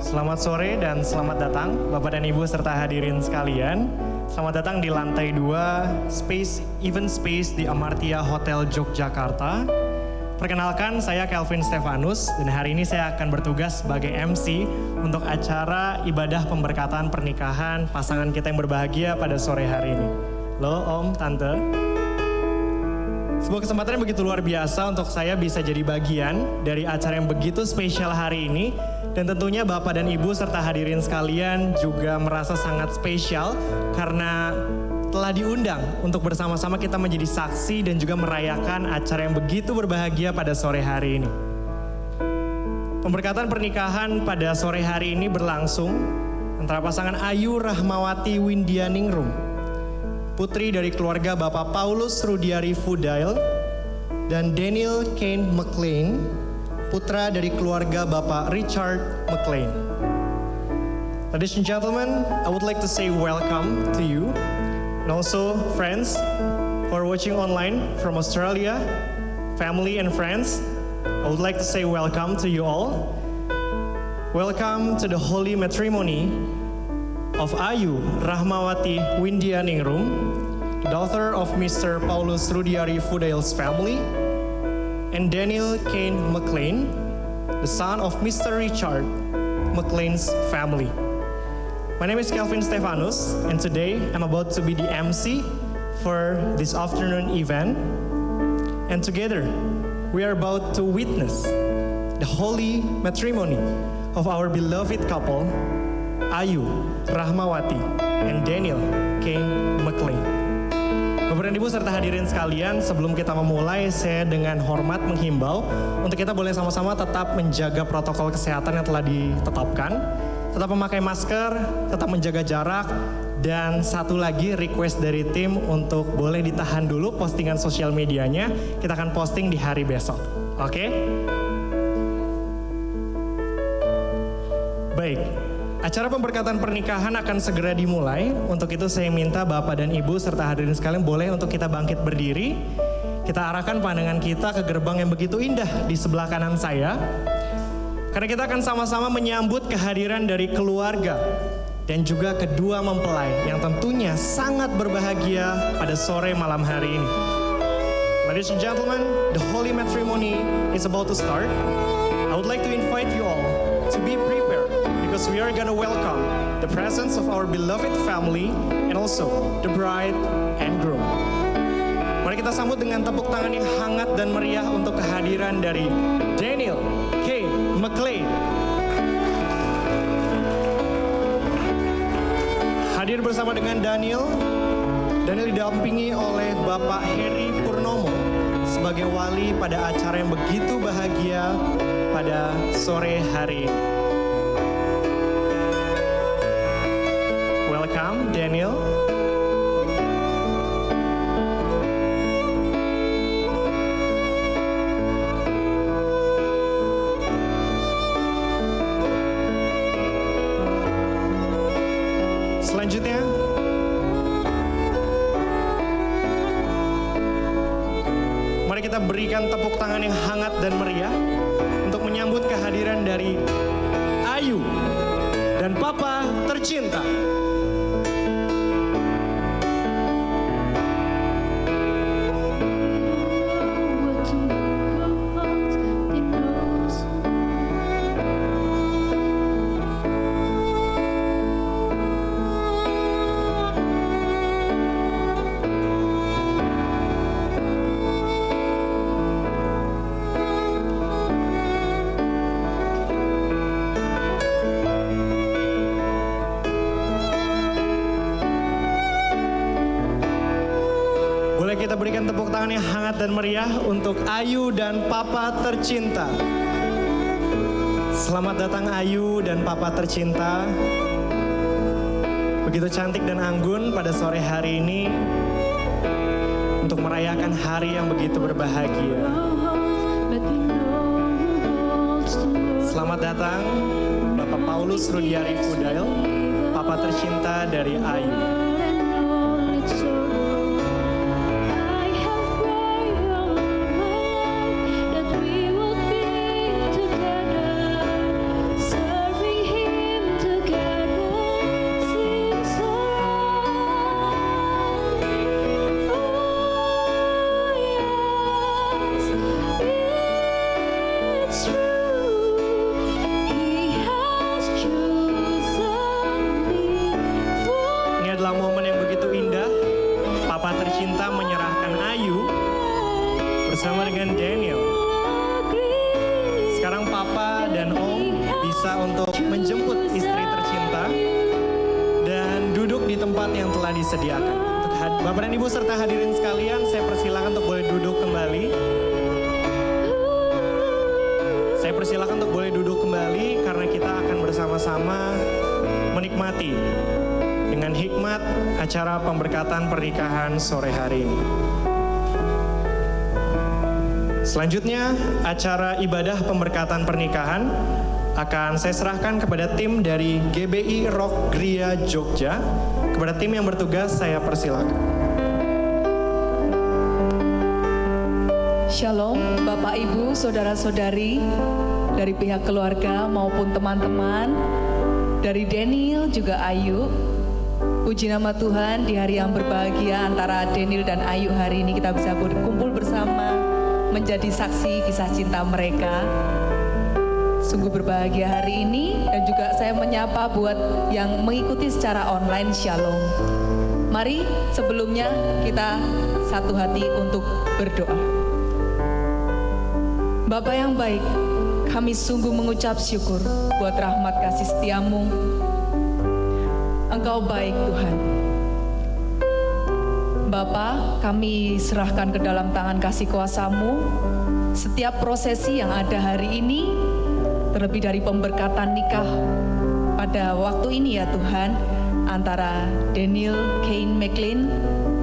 Selamat sore dan selamat datang Bapak dan Ibu serta hadirin sekalian. Selamat datang di lantai 2 event space di Amartia Hotel Yogyakarta. Perkenalkan, saya Kelvin Stefanus dan hari ini saya akan bertugas sebagai MC untuk acara ibadah pemberkatan pernikahan pasangan kita yang berbahagia pada sore hari ini. Halo Om, Tante. Sebuah kesempatan yang begitu luar biasa untuk saya bisa jadi bagian dari acara yang begitu spesial hari ini. Dan tentunya Bapak dan Ibu serta hadirin sekalian juga merasa sangat spesial karena telah diundang untuk bersama-sama kita menjadi saksi dan juga merayakan acara yang begitu berbahagia pada sore hari ini. Pemberkatan pernikahan pada sore hari ini berlangsung antara pasangan Ayu Rahmawati Windianingrum, putri dari keluarga Bapak Paulus Rudiari Fudail, dan Daniel Kane McLean, putra dari keluarga Bapak Richard McLean. Ladies and gentlemen, I would like to say welcome to you, and also friends who are watching online from Australia, family and friends. I would like to say welcome to you all. Welcome to the holy matrimony of Ayu Rahmawati Windianingrum, the daughter of Mr. Paulus Rudiari Fudail's family, and Daniel Kane McLean, the son of Mr. Richard McLean's family. My name is Kelvin Stefanus, and today I'm about to be the MC for this afternoon event. And together, we are about to witness the holy matrimony of our beloved couple, Ayu Rahmawati and Daniel Kane McLean. Bapak dan Ibu serta hadirin sekalian, sebelum kita memulai, saya dengan hormat menghimbau untuk kita boleh sama-sama tetap menjaga protokol kesehatan yang telah ditetapkan, tetap memakai masker, tetap menjaga jarak, dan satu lagi request dari tim untuk boleh ditahan dulu postingan sosial medianya, kita akan posting di hari besok. Oke? Baik. Acara pemberkatan pernikahan akan segera dimulai. Untuk itu saya minta Bapak dan Ibu serta hadirin sekalian boleh untuk kita bangkit berdiri. Kita arahkan pandangan kita ke gerbang yang begitu indah di sebelah kanan saya. Karena kita akan sama-sama menyambut kehadiran dari keluarga dan juga kedua mempelai yang tentunya sangat berbahagia pada sore malam hari ini. Ladies and gentlemen, the holy matrimony is about to start. I would like to invite you all to be prepared, because we are gonna welcome the presence of our beloved family and also the bride and groom. Mari kita sambut dengan tepuk tangan yang hangat dan meriah untuk kehadiran dari Daniel Kane McLean. Hadir bersama dengan Daniel didampingi oleh Bapak Heri Purnomo sebagai wali pada acara yang begitu bahagia pada sore hari ini. Welcome, Daniel. Selanjutnya, mari kita berikan tepuk tangan yang hangat dan meriah untuk menyambut kehadiran dari Ayu dan Papa tercinta. Kita berikan tepuk tangan yang hangat dan meriah untuk Ayu dan Papa tercinta. Selamat datang Ayu dan Papa tercinta. Begitu cantik dan anggun pada sore hari ini untuk merayakan hari yang begitu berbahagia. Selamat datang Bapak Paulus Rudiari Fudail, Papa tercinta dari Ayu. Here Ini adalah momen yang begitu indah. Papa tercinta menyerahkan Ayu bersama dengan Daniel. Sekarang Papa dan Om bisa untuk menjemput istri tercinta dan duduk di tempat yang telah disediakan. Untuk Bapak dan Ibu serta hadirin sekalian, saya persilakan untuk boleh duduk kembali. Saya persilakan untuk boleh duduk kembali karena kita akan bersama-sama menikmati dengan hikmat acara pemberkatan pernikahan sore hari ini. Selanjutnya, acara ibadah pemberkatan pernikahan akan saya serahkan kepada tim dari GBI Rock Gria Jogja. Kepada tim yang bertugas, saya persilakan. Shalom, Bapak Ibu, Saudara-saudari, dari pihak keluarga maupun teman-teman, dari Daniel juga Ayu. Puji nama Tuhan, di hari yang berbahagia antara Daniel dan Ayu hari ini kita bisa berkumpul bersama menjadi saksi kisah cinta mereka. Sungguh berbahagia hari ini, dan juga saya menyapa buat yang mengikuti secara online, Shalom. Mari sebelumnya kita satu hati untuk berdoa. Bapa yang baik, kami sungguh mengucap syukur buat rahmat kasih setiamu. Engkau baik Tuhan. Bapa, kami serahkan ke dalam tangan kasih kuasa-Mu setiap prosesi yang ada hari ini, terlebih dari pemberkatan nikah pada waktu ini ya Tuhan, antara Daniel Kane McLean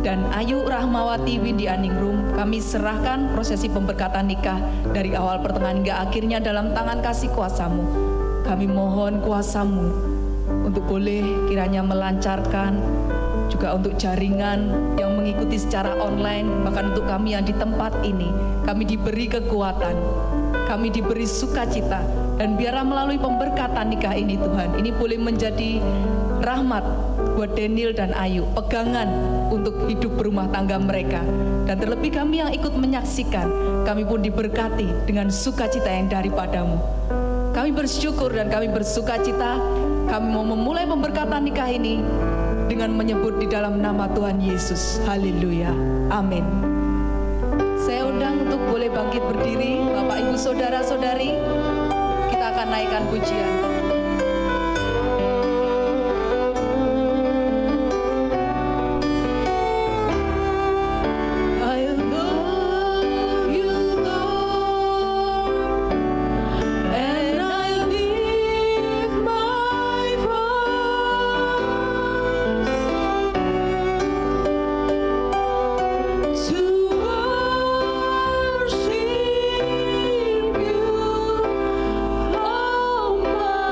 dan Ayu Rahmawati Windy Aningrum. Kami serahkan prosesi pemberkatan nikah dari awal pertengahan hingga akhirnya dalam tangan kasih kuasa-Mu. Kami mohon kuasa-Mu untuk boleh kiranya melancarkan, juga untuk jaringan yang mengikuti secara online, bahkan untuk kami yang di tempat ini, kami diberi kekuatan, kami diberi sukacita, dan biarlah melalui pemberkatan nikah ini Tuhan, ini boleh menjadi rahmat buat Daniel dan Ayu, pegangan untuk hidup berumah tangga mereka. Dan terlebih kami yang ikut menyaksikan, kami pun diberkati dengan sukacita yang daripadamu. Kami bersyukur dan kami bersukacita, kami mau memulai pemberkatan nikah ini dengan menyebut di dalam nama Tuhan Yesus. Haleluya. Amin. Saya undang untuk boleh bangkit berdiri, Bapak Ibu Saudara-saudari. Kita akan naikkan pujian. Worship you, oh my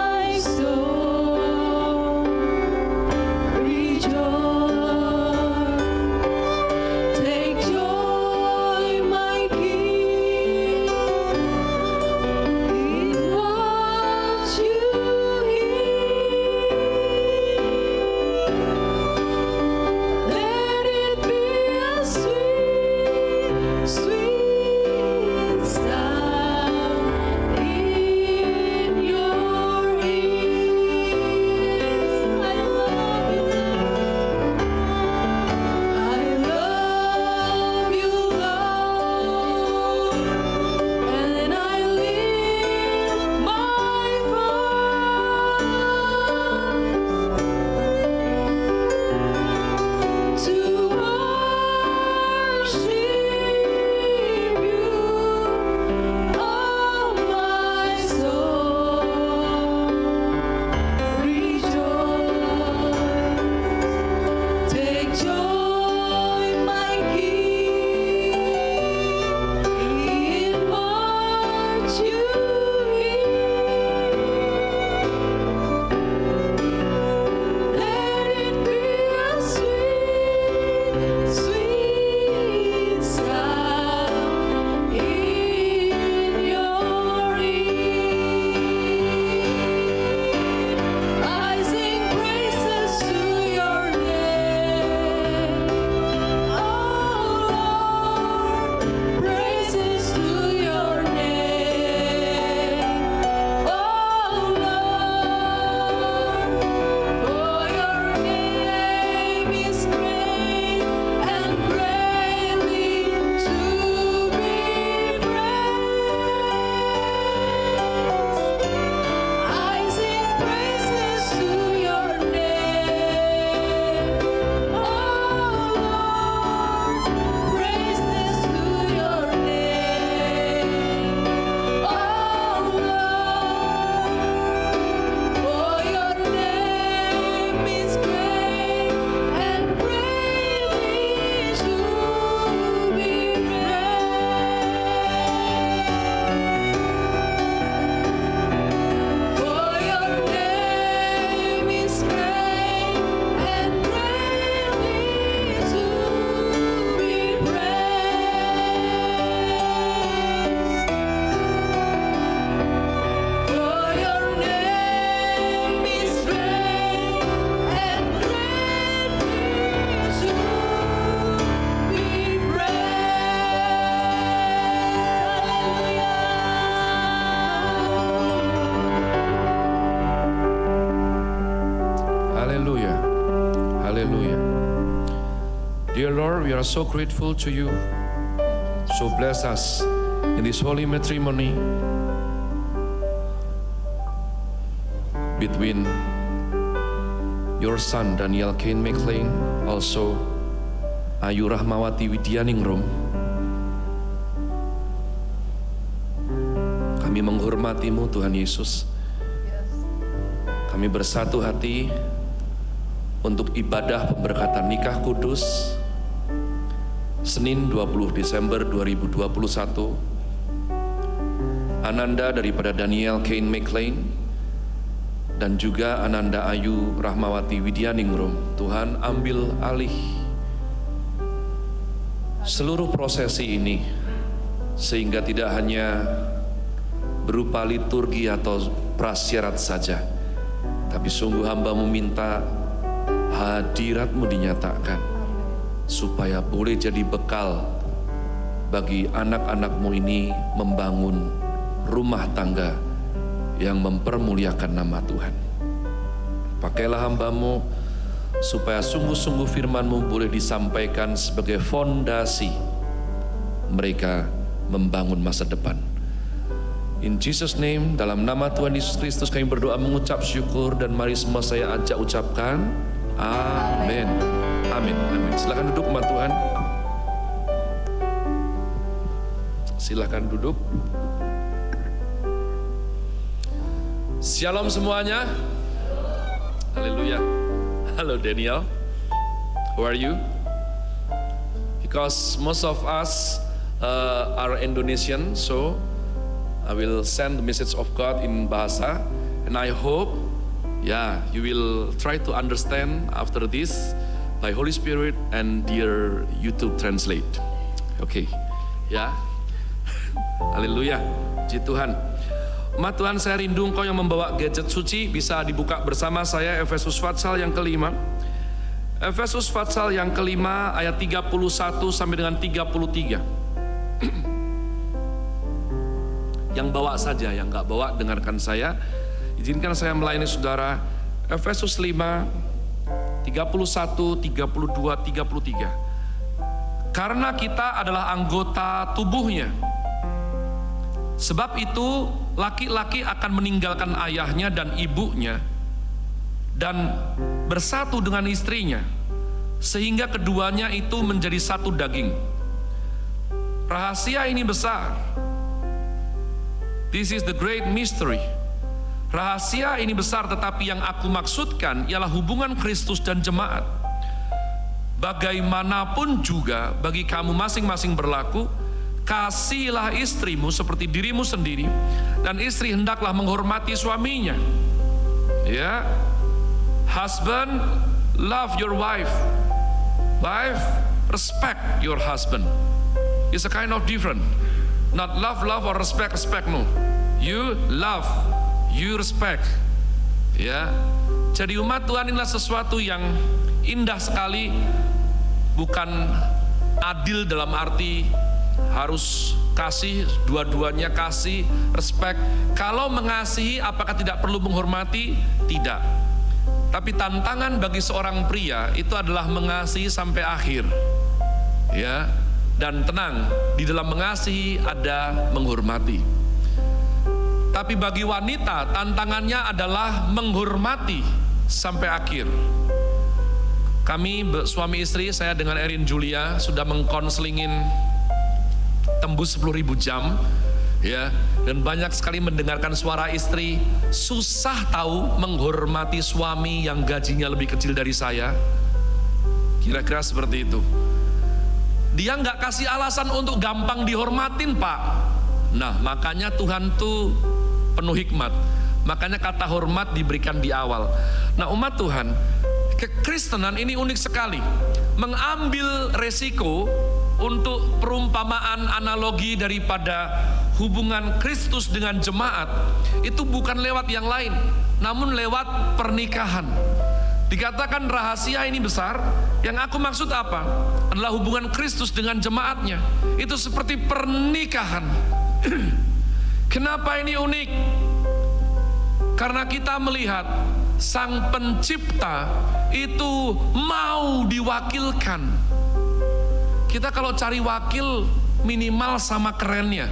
Dear Lord, we are so grateful to you. So bless us in this holy matrimony between your son Daniel Cain McLean, also Ayu Rahmawati Widyaningrum. Kami menghormati-Mu Tuhan Yesus. Kami bersatu hati untuk ibadah pemberkatan nikah kudus Senin 20 Desember 2021. Ananda daripada Daniel Cain McLean dan juga Ananda Ayu Rahmawati Widyaningrum. Tuhan ambil alih seluruh prosesi ini, sehingga tidak hanya berupa liturgi atau prasyarat saja, tapi sungguh hamba-Mu minta hadirat-Mu dinyatakan, supaya boleh jadi bekal bagi anak-anak-Mu ini membangun rumah tangga yang mempermuliakan nama Tuhan. Pakailah hamba-Mu supaya sungguh-sungguh firman-Mu boleh disampaikan sebagai fondasi mereka membangun masa depan. In Jesus name, dalam nama Tuhan Yesus Kristus kami berdoa mengucap syukur, dan mari semua saya ajak ucapkan amin. Amin. Amin. Silakan duduk umat Tuhan. Silakan duduk. Shalom semuanya. Haleluya. Hello Daniel. How are you? Because most of us are Indonesian, so I will send the message of God in bahasa, and I hope you will try to understand after this by Holy Spirit and dear YouTube translate. Okay, ya. Haleluya. Puji Tuhan. Umat Tuhan, saya rindu engkau yang membawa gadget suci bisa dibuka bersama saya Efesus Fatsal yang kelima. Efesus Fatsal yang kelima ayat 31 sampai dengan 33. Yang bawa saja, yang gak bawa dengarkan saya. Izinkan saya melayani saudara. Efesus 5 31, 32, 33. Karena kita adalah anggota tubuhnya. Sebab itu laki-laki akan meninggalkan ayahnya dan ibunya dan bersatu dengan istrinya, sehingga keduanya itu menjadi satu daging. Rahasia ini besar. This is the great mystery. Rahasia ini besar, tetapi yang aku maksudkan ialah hubungan Kristus dan jemaat. Bagaimanapun juga bagi kamu masing-masing berlaku, kasihilah istrimu seperti dirimu sendiri, dan istri hendaklah menghormati suaminya. Ya, husband, love your wife. Wife, respect your husband. It's a kind of different. Not love or respect, no. You love, you respect. Ya, jadi umat Tuhan inilah sesuatu yang indah sekali, bukan adil dalam arti harus kasih, dua-duanya kasih, respect. Kalau mengasihi, apakah tidak perlu menghormati? Tidak. Tapi tantangan bagi seorang pria itu adalah mengasihi sampai akhir. Ya, dan tenang, di dalam mengasihi ada menghormati. Tapi bagi wanita, tantangannya adalah menghormati sampai akhir. Kami suami istri, saya dengan Erin Julia sudah mengkonselingin tembus 10.000 jam, ya, dan banyak sekali mendengarkan suara istri. Susah tahu menghormati suami yang gajinya lebih kecil dari saya. Kira-kira seperti itu. Dia nggak kasih alasan untuk gampang dihormatin, Pak. Nah, makanya Tuhan tuh penuh hikmat. Makanya kata hormat diberikan di awal. Nah, umat Tuhan, kekristenan ini unik sekali. Mengambil resiko untuk perumpamaan analogi daripada hubungan Kristus dengan jemaat, itu bukan lewat yang lain, namun lewat pernikahan. Dikatakan rahasia ini besar. Yang aku maksud apa? Adalah hubungan Kristus dengan jemaatnya. Itu seperti pernikahan. Kenapa ini unik? Karena kita melihat Sang Pencipta itu mau diwakilkan Kita kalau cari wakil minimal sama kerennya.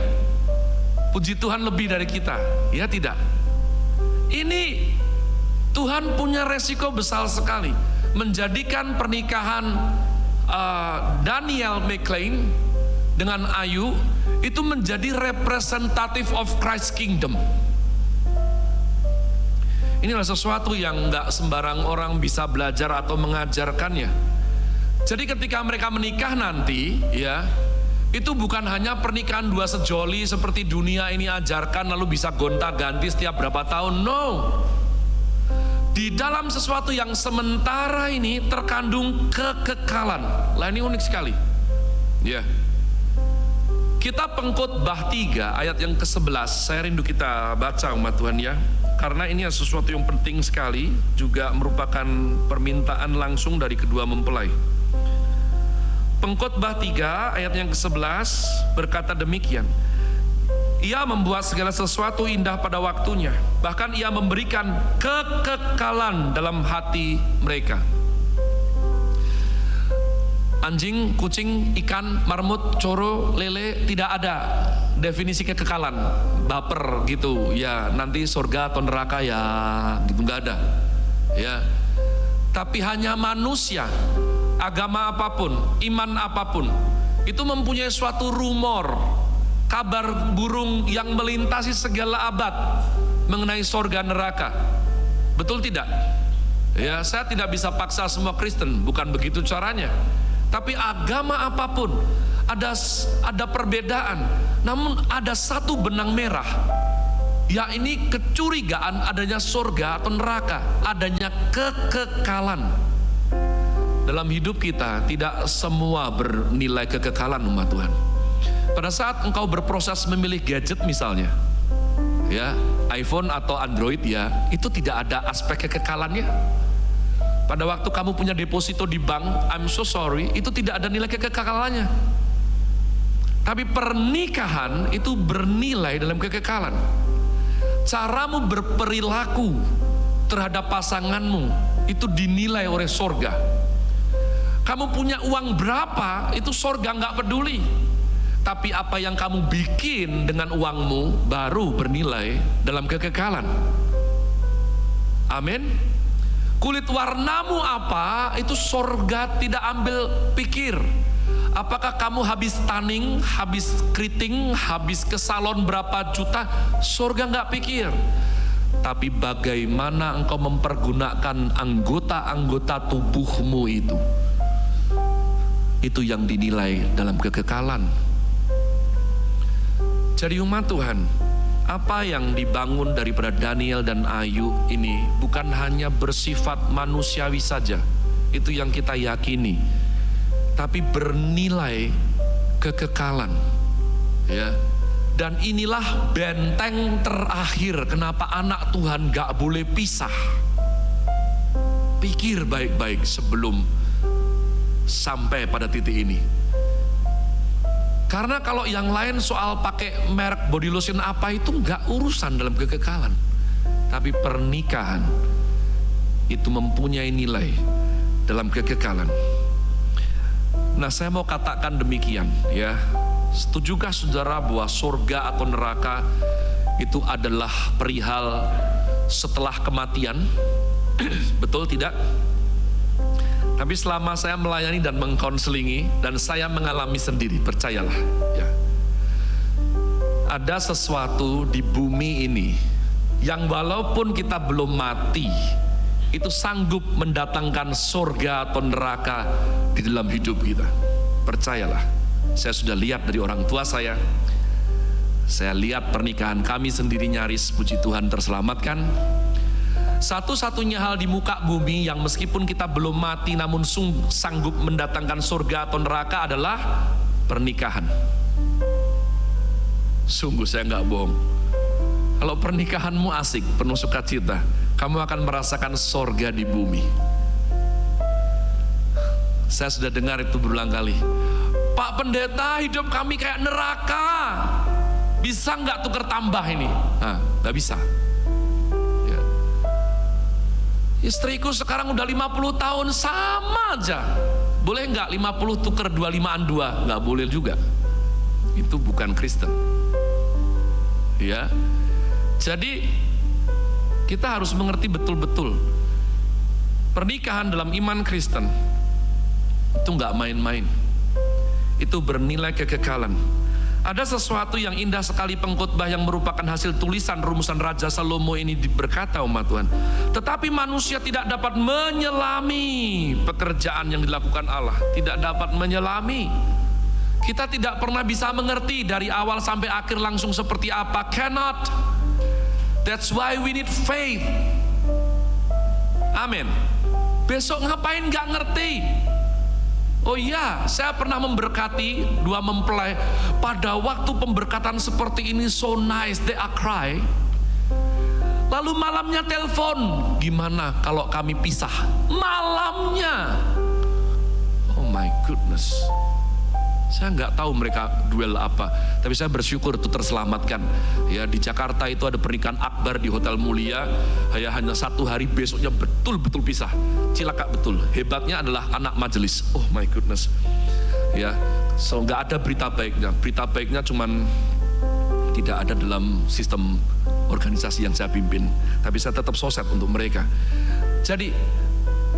Puji Tuhan lebih dari kita, ya tidak? Ini Tuhan punya resiko besar sekali menjadikan pernikahan Daniel McLean dengan Ayu itu menjadi representative of Christ Kingdom. Inilah sesuatu yang nggak sembarang orang bisa belajar atau mengajarkannya. Jadi ketika mereka menikah nanti, ya, itu bukan hanya pernikahan dua sejoli seperti dunia ini ajarkan lalu bisa gonta-ganti setiap berapa tahun. No. Di dalam sesuatu yang sementara ini terkandung kekekalan. Lah ini unik sekali. Ya. Kita Pengkhotbah 3 ayat yang ke-11. Saya rindu kita baca umat Tuhan ya. Karena ini sesuatu yang penting sekali, juga merupakan permintaan langsung dari kedua mempelai. Pengkhotbah 3 ayat yang ke-11 berkata demikian. Ia membuat segala sesuatu indah pada waktunya. Bahkan ia memberikan kekekalan dalam hati mereka. Anjing, kucing, ikan, marmut, coro, lele, tidak ada definisi kekekalan. Baper gitu, ya nanti surga atau neraka ya gitu, nggak ada. Ya, tapi hanya manusia, agama apapun, iman apapun, itu mempunyai suatu rumor, kabar burung yang melintasi segala abad mengenai surga neraka. Betul tidak? Ya, saya tidak bisa paksa semua Kristen, bukan begitu caranya. Tapi agama apapun ada perbedaan, namun ada satu benang merah, yakni kecurigaan adanya surga atau neraka, adanya kekekalan. Dalam hidup kita tidak semua bernilai kekekalan umat Tuhan. Pada saat engkau berproses memilih gadget misalnya, ya iPhone atau Android, ya itu tidak ada aspek kekekalannya. Pada waktu kamu punya deposito di bank, I'm so sorry, itu tidak ada nilai kekekalannya. Tapi pernikahan itu bernilai dalam kekekalan. Caramu berperilaku terhadap pasanganmu itu dinilai oleh sorga. Kamu punya uang berapa, itu sorga nggak peduli. Tapi apa yang kamu bikin dengan uangmu baru bernilai dalam kekekalan. Amin. Kulit warnamu apa, itu sorga tidak ambil pikir. Apakah kamu habis tanning, habis keriting, habis ke salon berapa juta, sorga nggak pikir. Tapi bagaimana engkau mempergunakan anggota-anggota tubuhmu itu yang dinilai dalam kekekalan. Jadi umat Tuhan, apa yang dibangun daripada Daniel dan Ayu ini bukan hanya bersifat manusiawi saja, itu yang kita yakini, tapi bernilai kekekalan, ya. Dan inilah benteng terakhir kenapa anak Tuhan gak boleh pisah. Pikir baik-baik sebelum sampai pada titik ini. Karena kalau yang lain soal pakai merek body lotion apa itu nggak urusan dalam kekekalan. Tapi pernikahan itu mempunyai nilai dalam kekekalan. Nah, saya mau katakan demikian ya. Setujukah saudara bahwa surga atau neraka itu adalah perihal setelah kematian? Betul tidak? Tapi selama saya melayani dan mengkonselingi, dan saya mengalami sendiri, percayalah ya, ada sesuatu di bumi ini yang walaupun kita belum mati, itu sanggup mendatangkan surga atau neraka di dalam hidup kita. Percayalah, saya sudah lihat dari orang tua saya lihat pernikahan kami sendiri nyaris, puji Tuhan, terselamatkan. Satu-satunya hal di muka bumi yang meskipun kita belum mati namun sanggup mendatangkan surga atau neraka adalah pernikahan. Sungguh saya nggak bohong. Kalau pernikahanmu asik, penuh sukacita, kamu akan merasakan surga di bumi. Saya sudah dengar itu berulang kali. Pak Pendeta, hidup kami kayak neraka. Bisa nggak tuker tambah ini? Nah, nggak bisa. Istriku sekarang udah 50 tahun sama aja. Boleh nggak 50 tuker 25-an 2? Nggak boleh juga. Itu bukan Kristen. Ya. Jadi kita harus mengerti betul-betul pernikahan dalam iman Kristen itu nggak main-main. Itu bernilai kekekalan. Ada sesuatu yang indah sekali pengkhotbah yang merupakan hasil tulisan rumusan Raja Salomo ini berkata, umat Tuhan, tetapi manusia tidak dapat menyelami pekerjaan yang dilakukan Allah, tidak dapat menyelami. Kita tidak pernah bisa mengerti dari awal sampai akhir langsung seperti apa, cannot. That's why we need faith. Amin. Besok ngapain nggak ngerti? Oh iya, saya pernah memberkati 2 mempelai. Pada waktu pemberkatan seperti ini, so nice, they are cry. Lalu malamnya telepon, gimana kalau kami pisah? Malamnya. Oh my goodness. Saya nggak tahu mereka duel apa, tapi saya bersyukur itu terselamatkan. Ya, di Jakarta itu ada pernikahan akbar di Hotel Mulia. Ya, hanya 1 hari, besoknya betul-betul pisah. Cilaka betul. Hebatnya adalah anak majelis. Oh my goodness. Ya, so nggak ada berita baiknya. Berita baiknya cuman tidak ada dalam sistem organisasi yang saya pimpin. Tapi saya tetap soset untuk mereka. Jadi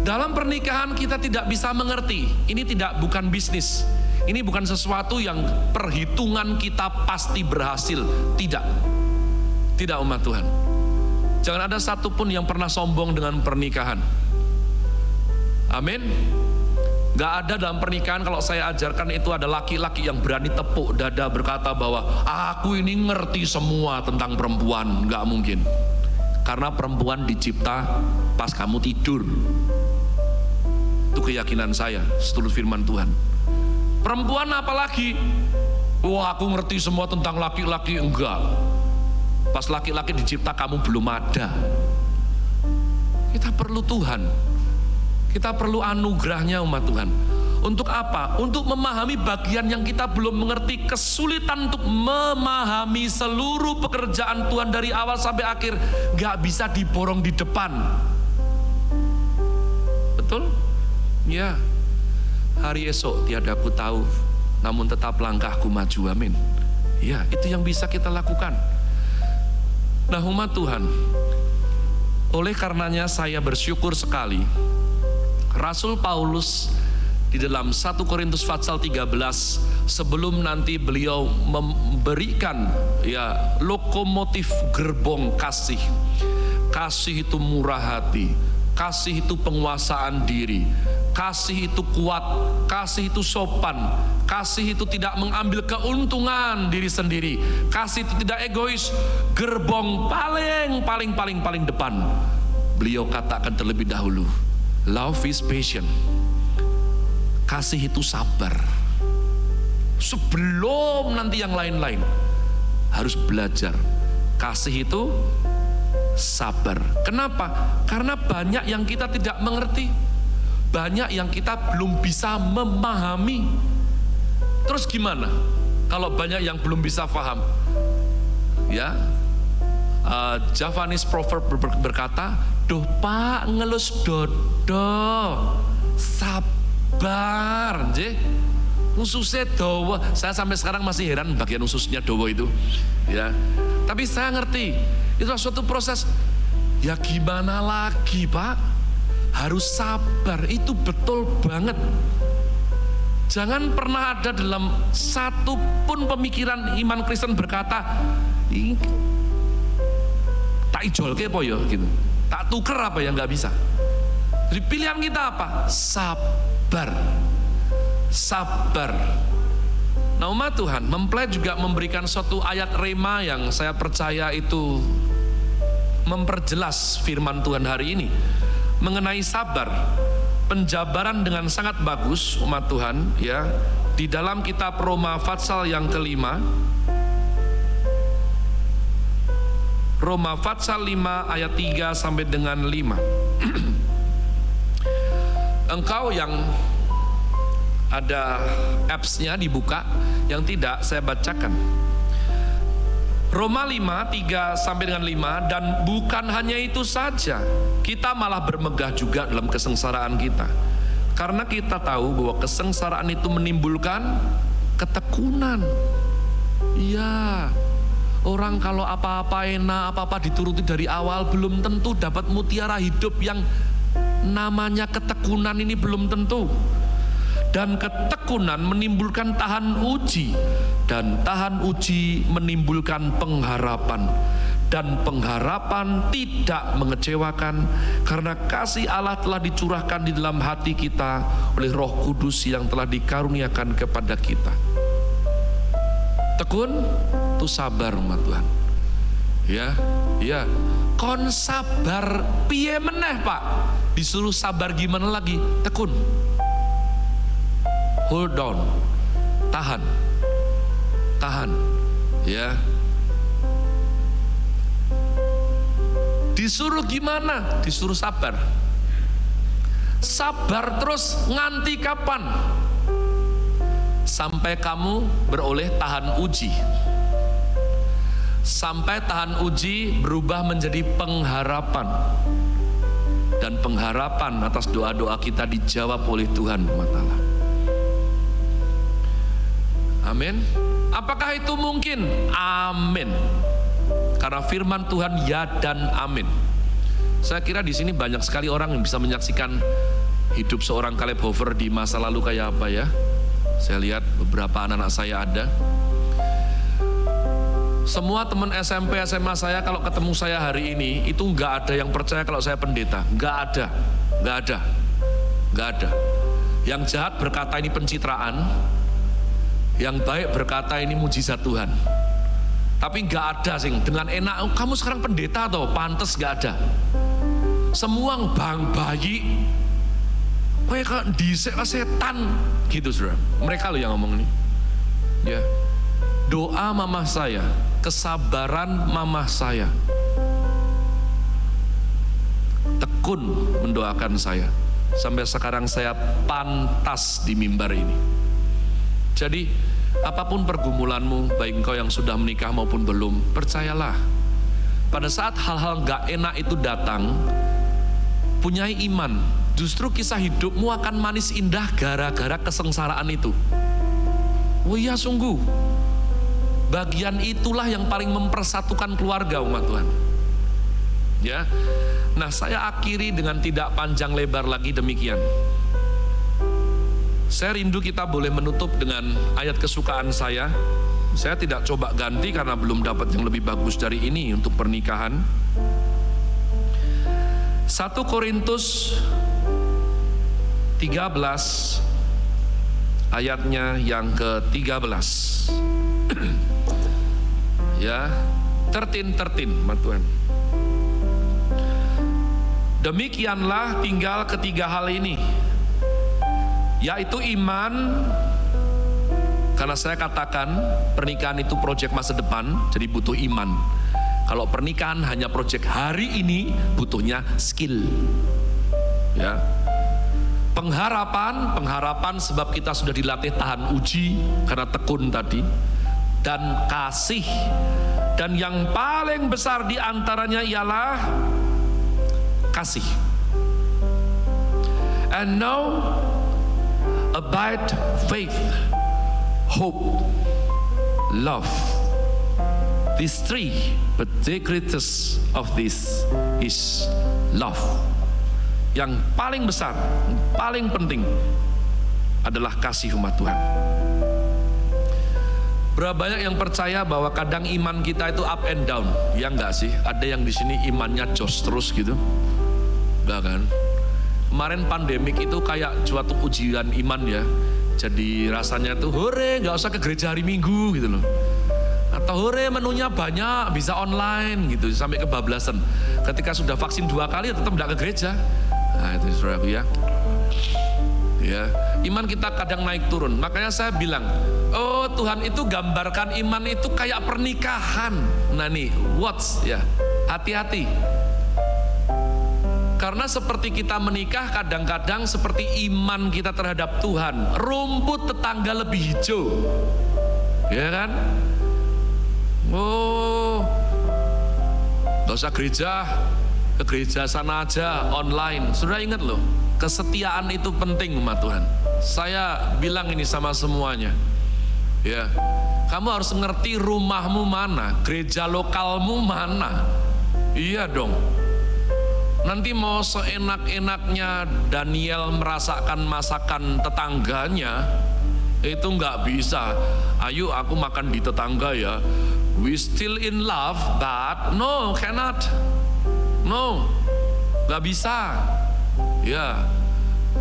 dalam pernikahan kita tidak bisa mengerti. Ini bukan bisnis. Ini bukan sesuatu yang perhitungan kita pasti berhasil. Tidak. Tidak, umat Tuhan. Jangan ada satupun yang pernah sombong dengan pernikahan. Amin. Gak ada dalam pernikahan, kalau saya ajarkan itu ada laki-laki yang berani tepuk dada berkata bahwa aku ini ngerti semua tentang perempuan. Gak mungkin. Karena perempuan dicipta pas kamu tidur. Itu keyakinan saya, seturut firman Tuhan. Perempuan apalagi, wah aku ngerti semua tentang laki-laki. Enggak. Pas laki-laki dicipta kamu belum ada. Kita perlu Tuhan. Kita perlu anugerahnya, umat Tuhan. Untuk apa? Untuk memahami bagian yang kita belum mengerti. Kesulitan untuk memahami seluruh pekerjaan Tuhan dari awal sampai akhir gak bisa diborong di depan. Betul? Ya. Hari esok tiada ku tahu, namun tetap langkahku maju. Amin. Ya, itu yang bisa kita lakukan. Nah, umat Tuhan, oleh karenanya saya bersyukur sekali Rasul Paulus di dalam 1 Korintus pasal 13, sebelum nanti beliau memberikan ya lokomotif gerbong kasih. Kasih itu murah hati, kasih itu penguasaan diri, kasih itu kuat, kasih itu sopan, kasih itu tidak mengambil keuntungan diri sendiri, kasih itu tidak egois. Gerbong paling depan, beliau katakan terlebih dahulu, love is patient. Kasih itu sabar. Sebelum nanti yang lain-lain, harus belajar. Kasih itu sabar. Kenapa? Karena banyak yang kita tidak mengerti, banyak yang kita belum bisa memahami. Terus gimana kalau banyak yang belum bisa paham? Ya, Javanese proverb berkata, "Duh Pak ngelus dodo, sabar, nggih. Ususnya dowo." Saya sampai sekarang masih heran bagian ususnya dowo itu. Ya, tapi saya ngerti itu suatu proses. Ya gimana lagi Pak? Harus sabar, itu betul banget. Jangan pernah ada dalam satu pun pemikiran iman Kristen berkata, tak ijol ke po ya gitu, tak tuker apa ya, nggak bisa. Jadi pilihan kita apa? Sabar, sabar. Nah umat Tuhan, mempelai juga memberikan suatu ayat rema yang saya percaya itu memperjelas firman Tuhan hari ini mengenai sabar. Penjabaran dengan sangat bagus umat Tuhan ya di dalam kitab Roma pasal yang kelima, Roma pasal 5 ayat 3 sampai dengan 5. Engkau yang ada apps-nya dibuka, yang tidak saya bacakan. Roma 5, 3 sampai dengan 5, dan bukan hanya itu saja, kita malah bermegah juga dalam kesengsaraan kita. Karena kita tahu bahwa kesengsaraan itu menimbulkan ketekunan. Iya, orang kalau apa-apa enak, apa-apa dituruti dari awal, belum tentu dapat mutiara hidup yang namanya ketekunan ini, belum tentu. Dan ketekunan menimbulkan tahan uji, dan tahan uji menimbulkan pengharapan. Dan pengharapan tidak mengecewakan, karena kasih Allah telah dicurahkan di dalam hati kita oleh Roh Kudus yang telah dikaruniakan kepada kita. Tekun itu sabar, umat Tuhan. Ya. Kon sabar piye meneh, Pak? Disuruh sabar gimana lagi? Tekun. Hold on. Tahan. Ya. Disuruh gimana? Disuruh sabar. Sabar terus nganti kapan? Sampai kamu beroleh tahan uji. Sampai tahan uji berubah menjadi pengharapan. Dan pengharapan atas doa-doa kita dijawab oleh Tuhan SWT. Amin. Apakah itu mungkin? Amin. Karena firman Tuhan ya dan amin. Saya kira di sini banyak sekali orang yang bisa menyaksikan hidup seorang Caleb Hofer di masa lalu kayak apa ya. Saya lihat beberapa anak-anak saya ada. Semua teman SMP, SMA saya kalau ketemu saya hari ini, itu nggak ada yang percaya kalau saya pendeta. Nggak ada. Yang jahat berkata ini pencitraan, yang baik berkata ini mujizat Tuhan. Tapi nggak ada sih dengan enak, kamu sekarang pendeta atau pantes, nggak ada. Semua bang bayi, kayak disek setan gitu, saudara. Mereka loh yang ngomong ini. Ya, doa mamah saya, kesabaran mamah saya, tekun mendoakan saya. Sampai sekarang saya pantas di mimbar ini. Jadi apapun pergumulanmu, baik engkau yang sudah menikah maupun belum, percayalah, pada saat hal-hal gak enak itu datang, punyai iman, justru kisah hidupmu akan manis indah gara-gara kesengsaraan itu. Oh iya, sungguh, bagian itulah yang paling mempersatukan keluarga, umat Tuhan. Ya, nah saya akhiri dengan tidak panjang lebar lagi demikian. Saya rindu kita boleh menutup dengan ayat kesukaan saya. Saya tidak coba ganti karena belum dapat yang lebih bagus dari ini untuk pernikahan. 1 Korintus 13 ayatnya yang ke-13. Ya, 13, Tuhan. Demikianlah tinggal ketiga hal ini, yaitu iman. Karena saya katakan pernikahan itu proyek masa depan, jadi butuh iman. Kalau pernikahan hanya proyek hari ini, butuhnya skill. Ya. Pengharapan sebab kita sudah dilatih tahan uji karena tekun tadi, dan kasih. Dan yang paling besar di antaranya ialah kasih. And now abide faith, hope, love. These three, but the greatest of this is love. Yang paling besar, paling penting adalah kasih, umat Tuhan. Berapa banyak yang percaya bahwa kadang iman kita itu up and down? Ya enggak sih? Ada yang di sini imannya jos terus gitu? Enggak kan? Kemarin pandemik itu kayak suatu ujian iman ya. Jadi rasanya tuh hore, nggak usah ke gereja hari Minggu gitu loh. Atau hore menunya banyak, bisa online gitu, sampai kebablasan. Ketika sudah vaksin 2 kali tetap nggak ke gereja. Nah itu saudaraku ya. Ya, iman kita kadang naik turun. Makanya saya bilang, oh Tuhan itu gambarkan iman itu kayak pernikahan. Nah nih, watch ya, hati-hati. Karena seperti kita menikah, kadang-kadang seperti iman kita terhadap Tuhan, rumput tetangga lebih hijau, ya kan? Oh, gak usah gereja, ke gereja sana aja, online. Sudah ingat loh, kesetiaan itu penting umat Tuhan. Saya bilang ini sama semuanya. Ya, kamu harus ngerti rumahmu mana, gereja lokalmu mana. Iya dong. Nanti mau seenak-enaknya Daniel merasakan masakan tetangganya, itu nggak bisa. Ayo aku makan di tetangga ya. We still in love, but no, cannot. No, nggak bisa. Ya,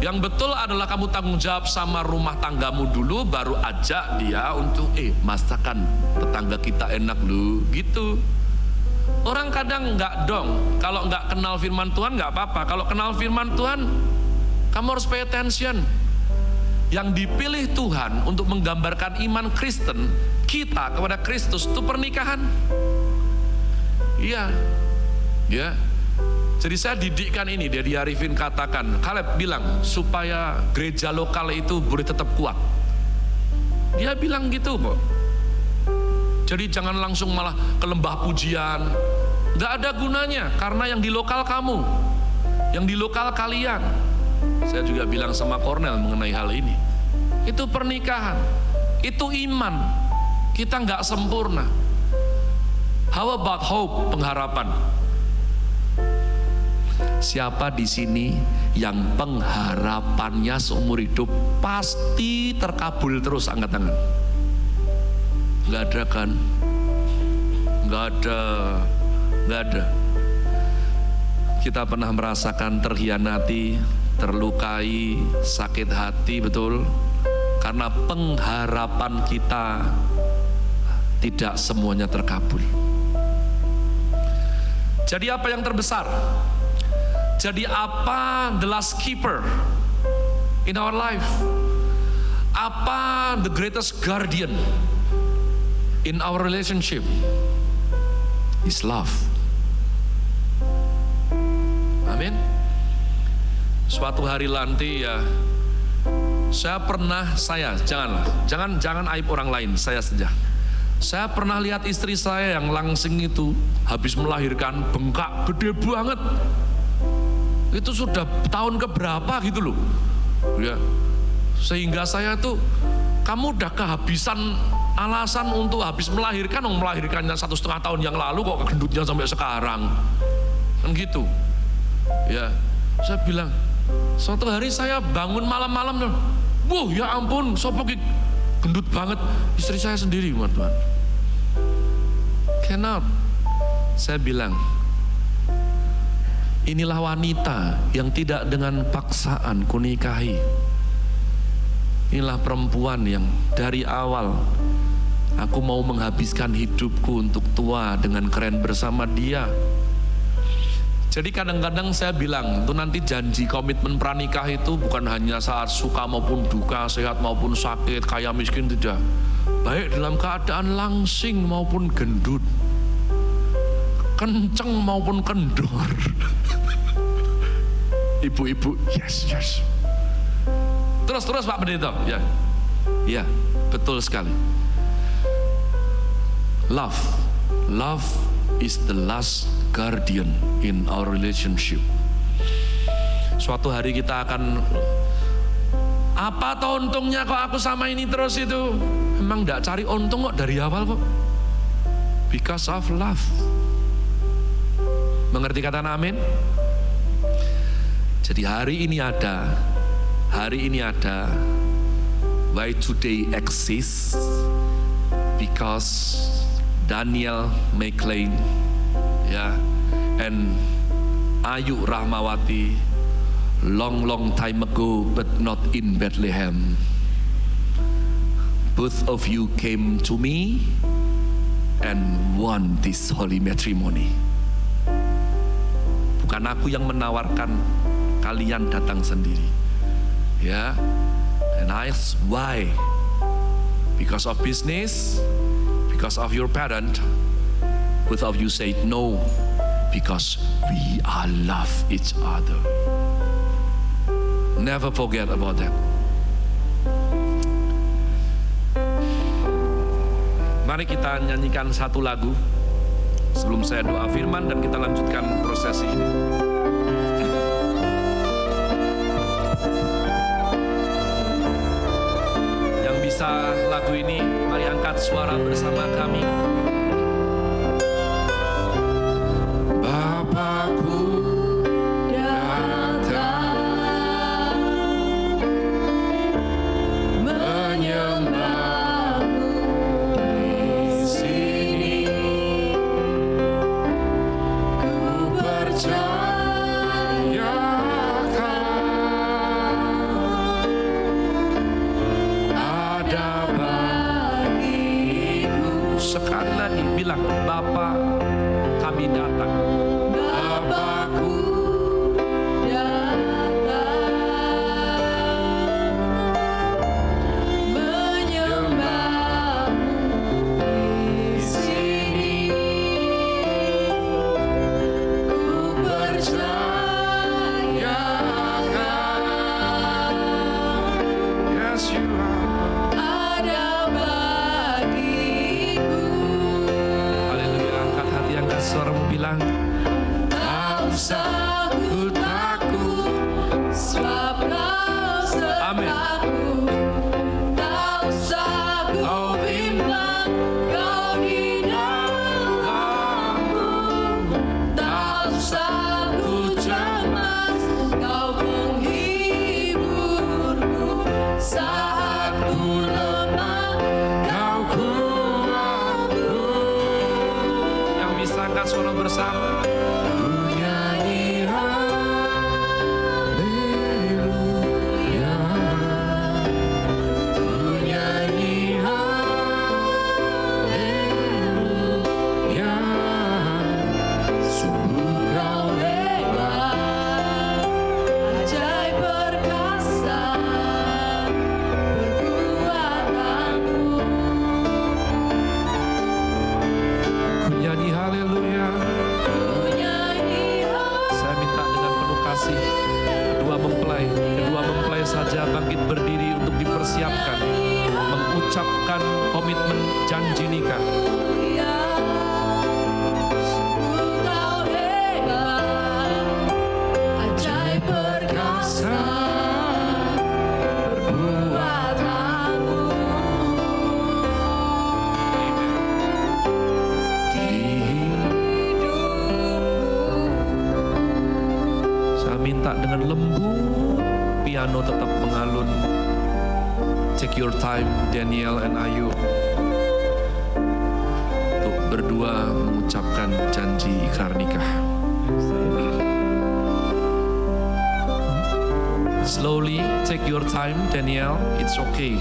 yang betul adalah kamu tanggung jawab sama rumah tanggamu dulu, baru ajak dia untuk masakan tetangga kita enak loh, gitu. Orang kadang nggak dong, kalau nggak kenal firman Tuhan nggak apa-apa. Kalau kenal firman Tuhan, kamu harus pay attention. Yang dipilih Tuhan untuk menggambarkan iman Kristen kita kepada Kristus itu pernikahan. Iya, ya. Jadi saya didikkan ini, Dedi Arifin katakan, Caleb bilang supaya gereja lokal itu boleh tetap kuat. Dia bilang gitu kok. Jadi jangan langsung malah ke lembah pujian. Gak ada gunanya, karena yang di lokal kamu, yang di lokal kalian. Saya juga bilang sama Cornel mengenai hal ini. Itu pernikahan, itu iman. Kita gak sempurna. How about hope, pengharapan? Siapa di sini yang pengharapannya seumur hidup pasti terkabul terus? Angkat tangan. Nggak ada kan? Nggak ada. Kita pernah merasakan terhianati, terlukai, sakit hati, betul? Karena pengharapan kita tidak semuanya terkabul. Jadi apa yang terbesar? Jadi apa the last keeper in our life? Apa the greatest guardian in our relationship? Is love. Amin. Suatu hari nanti ya, jangan aib orang lain, saya saja. Saya pernah lihat istri saya yang langsing itu habis melahirkan, bengkak gede banget. Itu sudah tahun keberapa gitu loh. Ya. Sehingga saya tuh, kamu udah kehabisan alasan untuk habis melahirkan, melahirkannya 1,5 tahun yang lalu kok gendutnya sampai sekarang. Kan gitu. Ya, saya bilang, suatu hari saya bangun malam-malam, wah ya ampun, sopo gendut banget, istri saya sendiri, Tuhan. Cannot. Saya bilang, inilah wanita yang tidak dengan paksaan kunikahi. Inilah perempuan yang dari awal aku mau menghabiskan hidupku untuk tua dengan keren bersama dia. Jadi kadang-kadang saya bilang, itu nanti janji komitmen pranikah itu bukan hanya saat suka maupun duka, sehat maupun sakit, kaya miskin, tidak. Baik dalam keadaan langsing maupun gendut, kenceng maupun kendor. Ibu-ibu, yes. Terus Pak Pendeta, ya, betul sekali. Love is the last guardian in our relationship. Suatu hari kita akan, apa toh untungnya kok aku sama ini terus itu? Memang gak cari untung kok dari awal kok. Because of love. Mengerti kata amin? Jadi hari ini ada, why today exists, because Daniel McLean, ya, and Ayu Rahmawati, long time ago, but not in Bethlehem. Both of you came to me and won this holy matrimony. Bukan aku yang menawarkan, kalian datang sendiri. Ya, and I ask why? Because of business, because of your parent. Both of you said no, because we are love each other. Never forget about that. Mari kita nyanyikan satu lagu. sebelum saya doa firman dan kita lanjutkan prosesi ini. Yang bisa lagu ini, mari angkat suara bersama kami. Bapakku datang menyembahmu di sini, ku percayakan ada bagiku. Sekali lagi bilang, Bapa, kami datang. Bapakku datang menyembahmu di sini, ku percayakan, yes you are, ada bagiku. Haleluya, angkat hati, angkat suaramu, bilang, tak usah ku takut, sebab kau sertaku. Tak usah ku bimbang, kau di dalamku. Tak usah ku cemas, kau penghiburku. Saat ku lemah, kau kuatku. Yang bisa angkat suara bersama. Ku nyanyi haleluya, ku nyanyi haleluya. Sungguh kau hebat, ajaib perkasa perbuatanmu. Ku nyanyi haleluya. Saya minta dengan penuh kasih, kedua mempelai saja bangkit berdiri untuk dipersiapkan mengucapkan komitmen janji nikah. Ajaib perkasa perbuatanmu. Saya minta dengan lembut, piano tetap mengalun. Take your time, Daniel and Ayu, untuk berdua mengucapkan janji ikrar nikah. Slowly, take your time, Daniel. It's okay.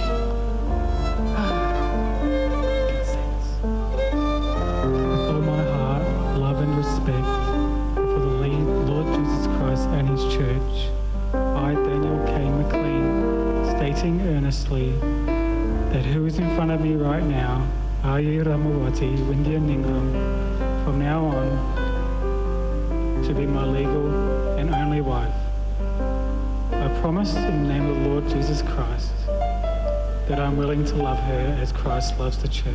With all my heart, love and respect for the Lord Jesus Christ and His Church, I, Daniel K. McLean, stating earnestly that who is in front of me right now, Ayu Rahmawati Windianingrum, from now on, to be my legal and only wife. I promise in the name of the Lord Jesus Christ that I'm willing to love her as Christ loves the church.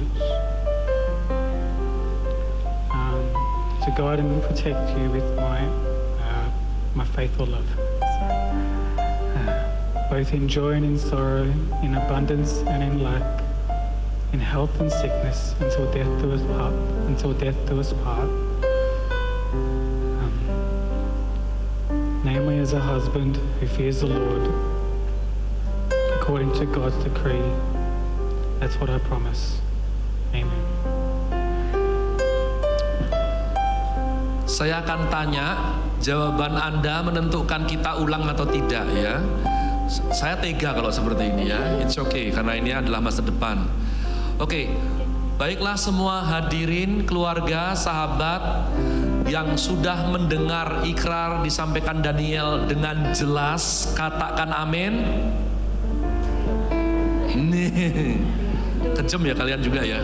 To guide and protect you with my faithful love. Both in joy and in sorrow, in abundance and in lack, in health and sickness, until death do us part. Namely, as a husband who fears the Lord, according to God's decree. That's what I promise. Amen. Saya akan tanya, jawaban Anda menentukan kita ulang atau tidak ya. Saya tega kalau seperti ini ya. It's okay, karena ini adalah masa depan. Oke, baiklah semua hadirin, keluarga, sahabat yang sudah mendengar ikrar disampaikan Daniel dengan jelas, katakan amin. Nih, kejam ya kalian juga ya.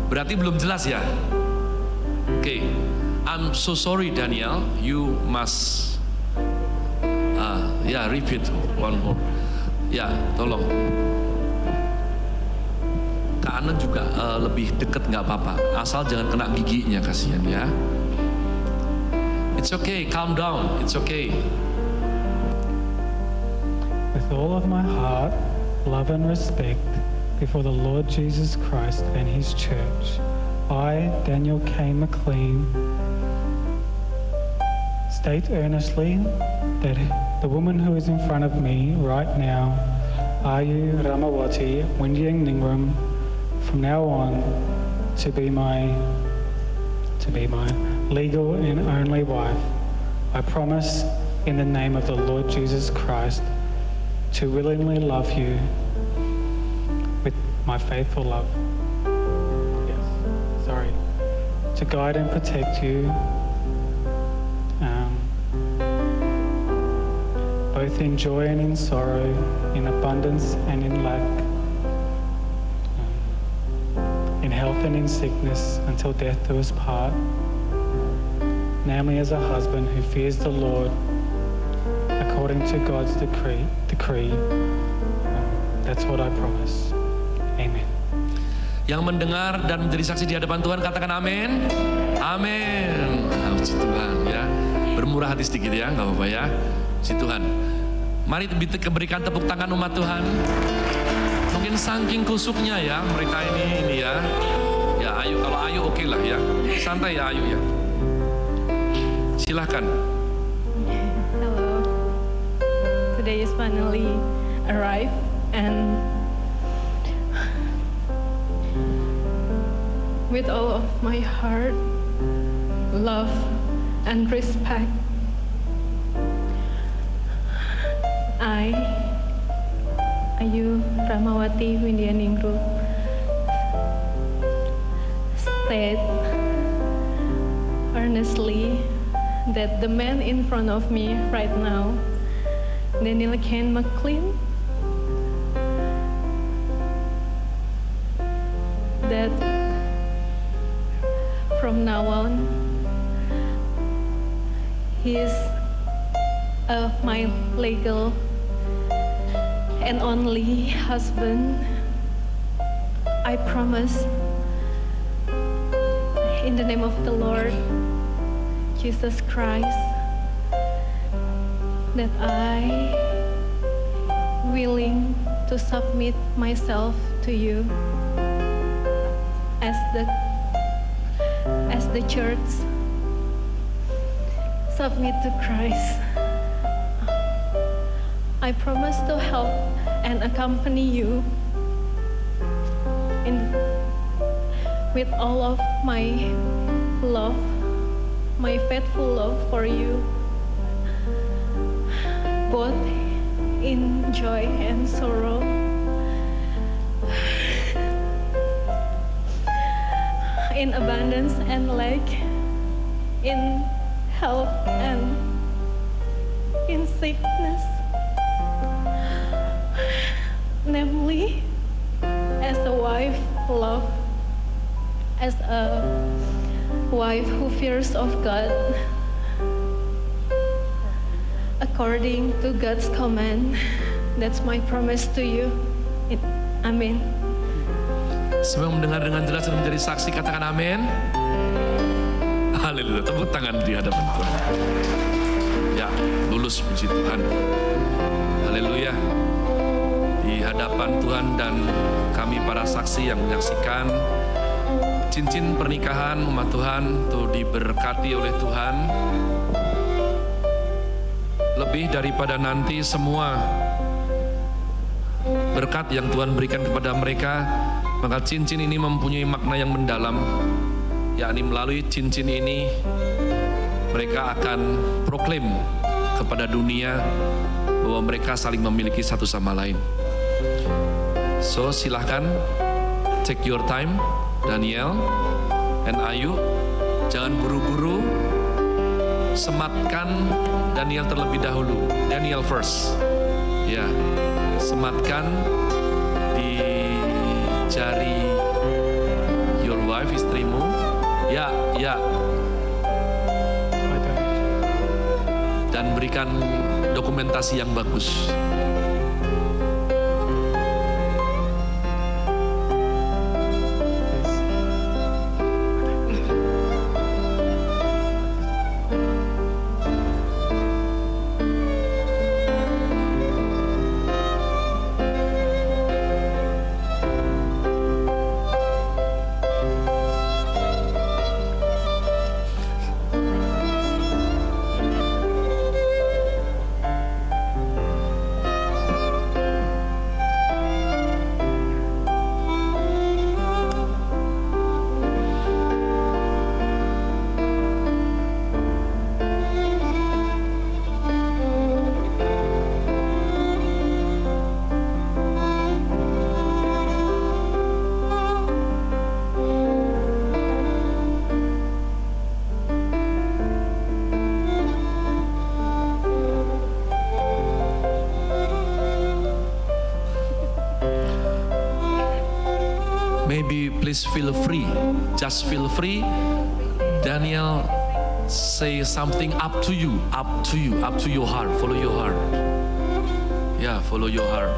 Berarti belum jelas ya. Oke. I'm so sorry Daniel, you must repeat one more. Ya, tolong. kanan juga lebih deket nggak apa-apa, asal jangan kena giginya, kasihan ya. It's okay, calm down, it's okay. With all of my heart, love and respect before the Lord Jesus Christ and His church, I, Daniel K. McLean, state earnestly that the woman who is in front of me right now, Ayu Ramawati Windiang Ningrum, from now on to be my legal and only wife. I promise in the name of the Lord Jesus Christ to willingly love you with my faithful love. To guide and protect you, both in joy and in sorrow, in abundance and in lack, in health and in sickness, until death do us part, namely as a husband who fears the Lord according to God's decree. That's what I promise. Amen. Yang mendengar dan menjadi saksi di hadapan Tuhan katakan amin. Amin. Puji Tuhan ya. Bermurah hati sedikit ya, nggak apa-apa ya. Puji Tuhan. Mari berikan tepuk tangan umat Tuhan. Mungkin saking kusuknya ya mereka ini ya. Ya Ayu, kalau Ayu oke lah ya. Santai ya Ayu ya. Silahkan. Hello. Today is finally arrived and with all of my heart, love, and respect, I, Ayu Ramawati Windiang Ningrum, state earnestly that the man in front of me right now, Daniel K. McLean, that from now on, he is my legal and only husband. I promise, in the name of the Lord Jesus Christ, that I willing to submit myself to you as the church submit to Christ. I promise to help and accompany you with all of my love, my faithful love for you, both in joy and sorrow. In abundance and lack, in health and in sickness, namely as a wife love, as a wife who fears of God, according to God's command. That's my promise to you. Amen. Semua mendengar dengan jelas dan menjadi saksi katakan amin. Haleluya, tepuk tangan di hadapan Tuhan. Ya, lulus puji Tuhan. Haleluya. Di hadapan Tuhan dan kami para saksi yang menyaksikan cincin pernikahan umat Tuhan tuh diberkati oleh Tuhan. Lebih daripada nanti semua berkat yang Tuhan berikan kepada mereka, maka cincin ini mempunyai makna yang mendalam, yakni melalui cincin ini mereka akan proklaim kepada dunia bahwa mereka saling memiliki satu sama lain. So silahkan take your time, Daniel and Ayu, jangan buru-buru, sematkan Daniel terlebih dahulu. Daniel first. Ya, sematkan di jari your wife, istrimu. Ya. Dan berikan dokumentasi yang bagus. please feel free. Just feel free. Daniel, say something up to you, up to your heart. Follow your heart. Ya, follow your heart.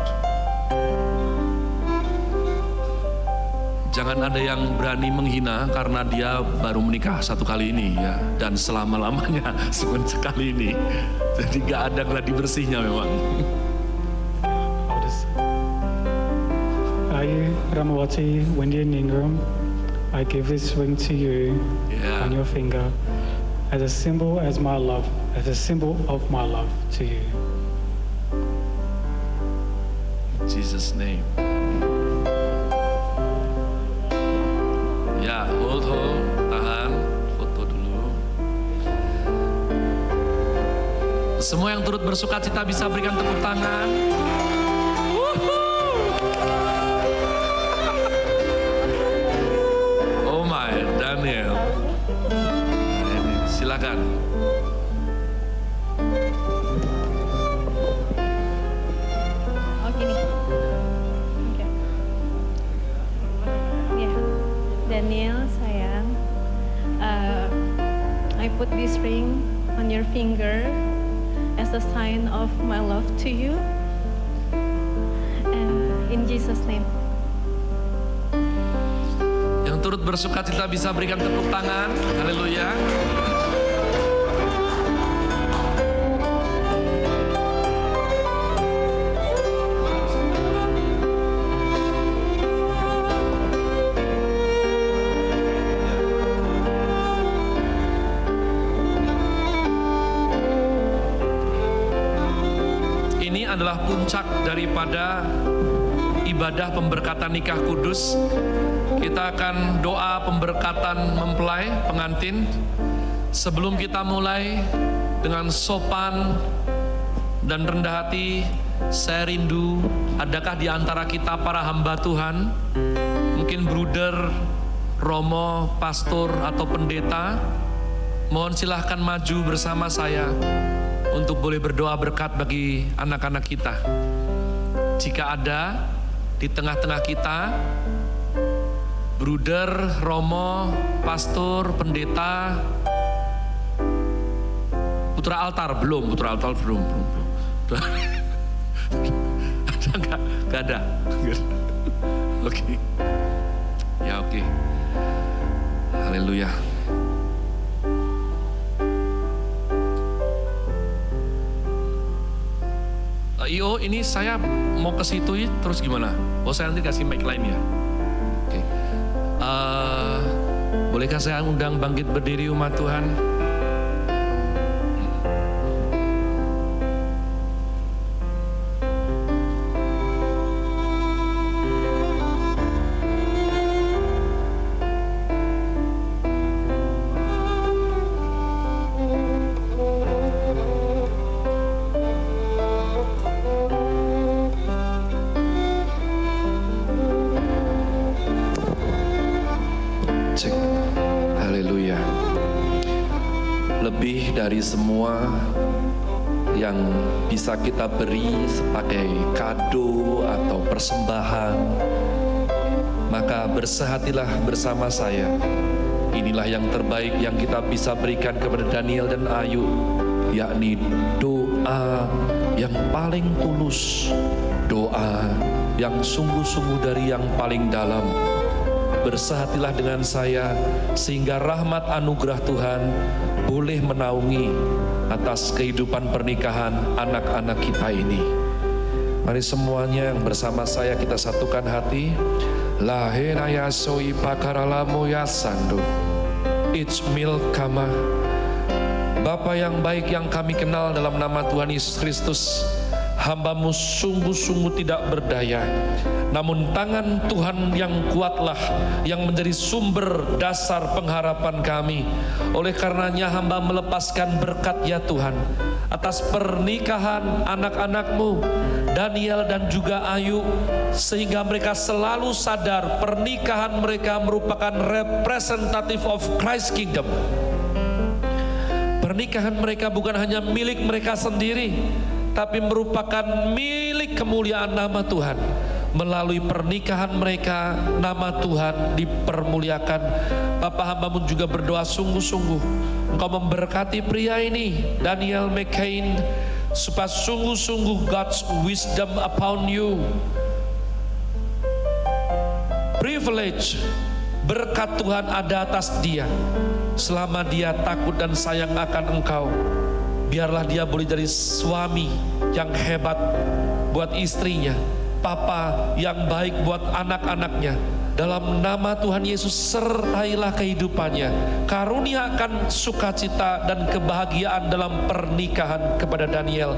Jangan ada yang berani menghina karena dia baru menikah 1 kali ini ya, dan selama-lamanya cuma sekali ini. Jadi gak ada gladi bersihnya memang. Ayu Rahmawati Windianingrum, I give this ring to you on your finger as a symbol of my love to you. In Jesus' name. Ya, hold, tahan, foto dulu. Semua yang turut bersuka cita bisa berikan tepuk tangan. Oh my, Daniel. Ini, silakan. Oh gini. Oke. Ya, Daniel sayang, I put this ring on your finger as a sign of my love to you, and in Jesus' name. Yang turut bersuka cita bisa berikan tepuk tangan. Haleluya. Ini adalah puncak daripada ibadah pemberkatan nikah kudus. Kita akan doa pemberkatan mempelai pengantin. Sebelum kita mulai dengan sopan dan rendah hati, saya rindu, adakah di antara kita para hamba Tuhan, mungkin bruder, romo, pastor atau pendeta, mohon silahkan maju bersama saya untuk boleh berdoa berkat bagi anak-anak kita. Jika ada di tengah-tengah kita, bruder, romo, pastor, pendeta, putra altar belum. Ada nggak? Nggak ada. Oke. Ya oke. Haleluya. Iyo, ini saya mau ke situ terus gimana? Oh, saya nanti kasih mic lain ya. Oke. Bolehkah saya undang bangkit berdiri umat Tuhan? Haleluya. Lebih dari semua yang bisa kita beri sebagai kado atau persembahan, maka bersehatilah bersama saya. Inilah yang terbaik yang kita bisa berikan kepada Daniel dan Ayu, yakni doa yang paling tulus, doa yang sungguh-sungguh dari yang paling dalam. Bersehatilah dengan saya sehingga rahmat anugerah Tuhan boleh menaungi atas kehidupan pernikahan anak-anak kita ini. Mari semuanya yang bersama saya kita satukan hati. Lahiraya soi pakaralamu ya sandu Ijmil kama. Bapa yang baik yang kami kenal, dalam nama Tuhan Yesus Kristus, hamba-Mu sungguh-sungguh tidak berdaya, namun tangan Tuhan yang kuatlah yang menjadi sumber dasar pengharapan kami. Oleh karenanya hamba melepaskan berkat ya Tuhan atas pernikahan anak-anak-Mu Daniel dan juga Ayu, sehingga mereka selalu sadar pernikahan mereka merupakan representative of Christ Kingdom. Pernikahan mereka bukan hanya milik mereka sendiri, tapi merupakan milik kemuliaan nama Tuhan, melalui pernikahan mereka nama Tuhan dipermuliakan. Bapa, hamba-Mu juga berdoa sungguh-sungguh Engkau memberkati pria ini, Daniel McCain, supaya sungguh-sungguh God's wisdom upon you. Privilege, berkat Tuhan ada atas dia. Selama dia takut dan sayang akan Engkau, biarlah dia boleh jadi suami yang hebat buat istrinya, papa yang baik buat anak-anaknya. Dalam nama Tuhan Yesus, sertailah kehidupannya, karuniakan sukacita dan kebahagiaan dalam pernikahan kepada Daniel.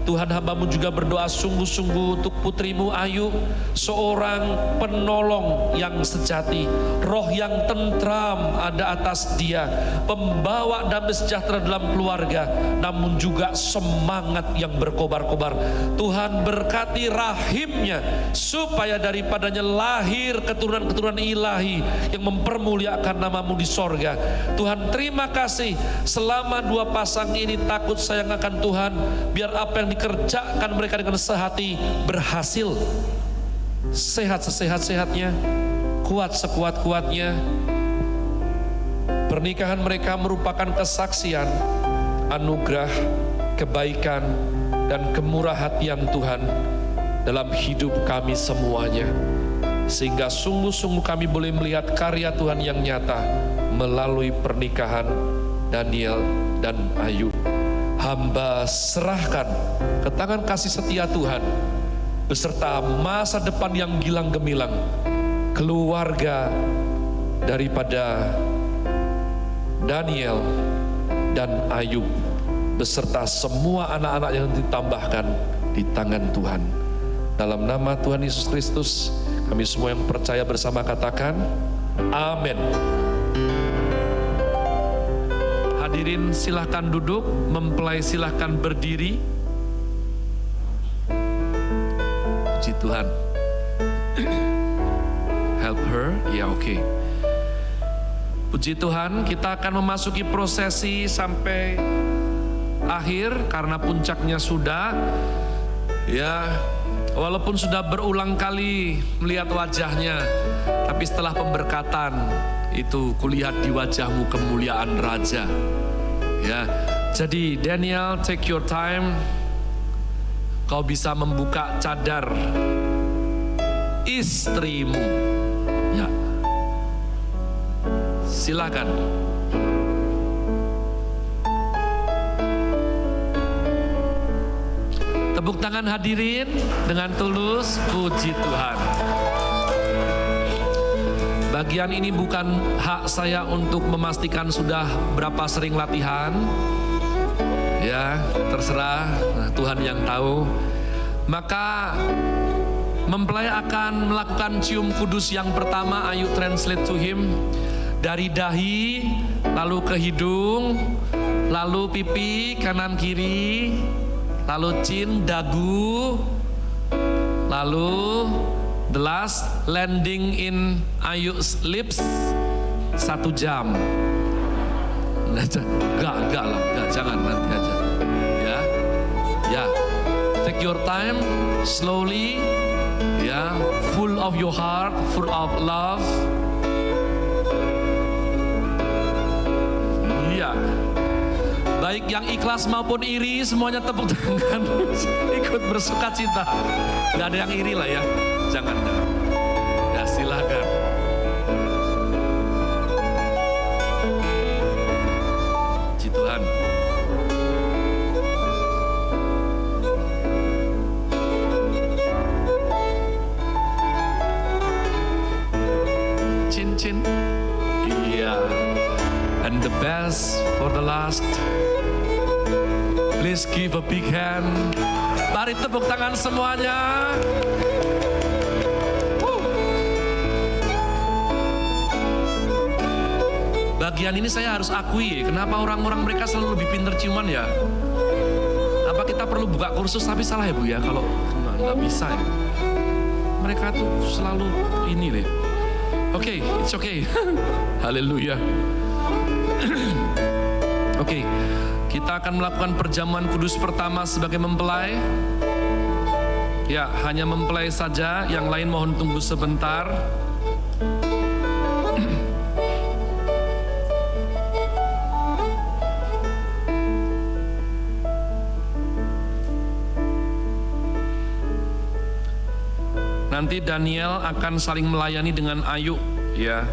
Tuhan, hamba-Mu juga berdoa sungguh-sungguh untuk putrimu Ayu, seorang penolong yang sejati, roh yang tentram ada atas dia, pembawa damai sejahtera dalam keluarga, namun juga semangat yang berkobar-kobar. Tuhan berkati rahimnya, supaya daripadanya lahir keturunan-keturunan ilahi yang mempermuliakan nama-Mu di sorga. Tuhan, terima kasih selama dua pasang ini takut sayang akan Tuhan, biar apa yang dikerjakan mereka dengan sehati berhasil. Sehat sesehat-sehatnya, kuat sekuat-kuatnya. Pernikahan mereka merupakan kesaksian anugerah, kebaikan, dan kemurah hatian Tuhan dalam hidup kami semuanya. Sehingga sungguh-sungguh kami boleh melihat karya Tuhan yang nyata melalui pernikahan Daniel dan Ayu. Hamba serahkan ke tangan kasih setia Tuhan, beserta masa depan yang gilang gemilang, keluarga daripada Daniel dan Ayub, beserta semua anak-anak yang ditambahkan di tangan Tuhan. Dalam nama Tuhan Yesus Kristus, kami semua yang percaya bersama katakan, amin. Hadirin silahkan duduk, mempelai silahkan berdiri. Puji Tuhan. Help her, ya oke. Puji Tuhan, kita akan memasuki prosesi sampai akhir karena puncaknya sudah. Ya, walaupun sudah berulang kali melihat wajahnya, tapi setelah pemberkatan itu kulihat di wajahmu kemuliaan Raja. Ya, jadi Daniel, take your time. Kau bisa membuka cadar istrimu. Ya, silakan. Tepuk tangan hadirin dengan tulus, puji Tuhan. Bagian ini bukan hak saya untuk memastikan sudah berapa sering latihan. Ya, terserah, Tuhan yang tahu. Maka mempelai akan melakukan cium kudus yang pertama. Ayo translate to him. Dari dahi, lalu ke hidung, lalu pipi kanan kiri, lalu chin, dagu, lalu the last landing in Ayu's lips 1 jam. Enggak lah, jangan, nanti aja. Ya, take your time, slowly, ya, full of your heart, full of love. Ya, baik yang ikhlas maupun iri, semuanya tepuk tangan, ikut bersuka cita. Gak ada yang iri lah ya. Jangan. Ya, silakan. Puji Tuhan. Cincin. Iya. And the best for the last. Please give a big hand. Mari tepuk tangan semuanya. Bagian ini saya harus akui, kenapa orang-orang mereka selalu lebih pintar ciuman ya? Apa kita perlu buka kursus? Tapi salah ya Bu ya, kalau nggak bisa ya. Mereka tuh selalu ini deh. Oke, it's okay. Haleluya. Oke, kita akan melakukan perjamuan kudus pertama sebagai mempelai. Ya, hanya mempelai saja, yang lain mohon tunggu sebentar. Nanti Daniel akan saling melayani dengan Ayu, ya.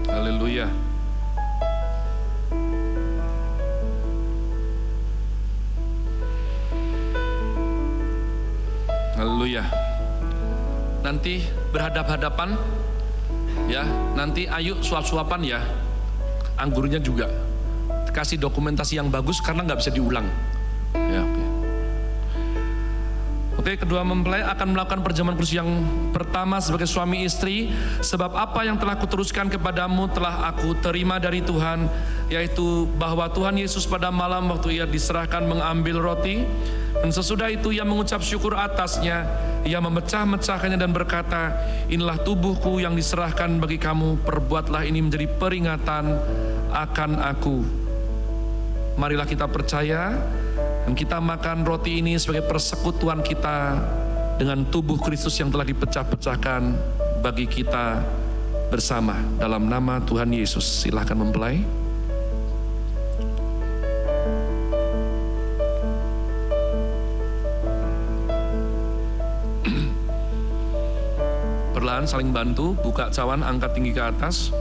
Haleluya. Haleluya. Nanti berhadap-hadapan, ya. Nanti Ayu suap-suapan, ya. Anggurnya juga. Kasih dokumentasi yang bagus karena nggak bisa diulang. Ya, oke, kedua mempelai akan melakukan perjamuan kudus yang pertama sebagai suami istri. Sebab apa yang telah kuteruskan kepadamu telah aku terima dari Tuhan, yaitu bahwa Tuhan Yesus pada malam waktu ia diserahkan mengambil roti, dan sesudah itu ia mengucap syukur atasnya, ia memecah-mecahkannya dan berkata, inilah tubuhku yang diserahkan bagi kamu, perbuatlah ini menjadi peringatan akan aku. Marilah kita percaya dan kita makan roti ini sebagai persekutuan kita dengan tubuh Kristus yang telah dipecah-pecahkan bagi kita bersama. Dalam nama Tuhan Yesus, silahkan mempelai. Perlahan saling bantu, buka cawan, angkat tinggi ke atas.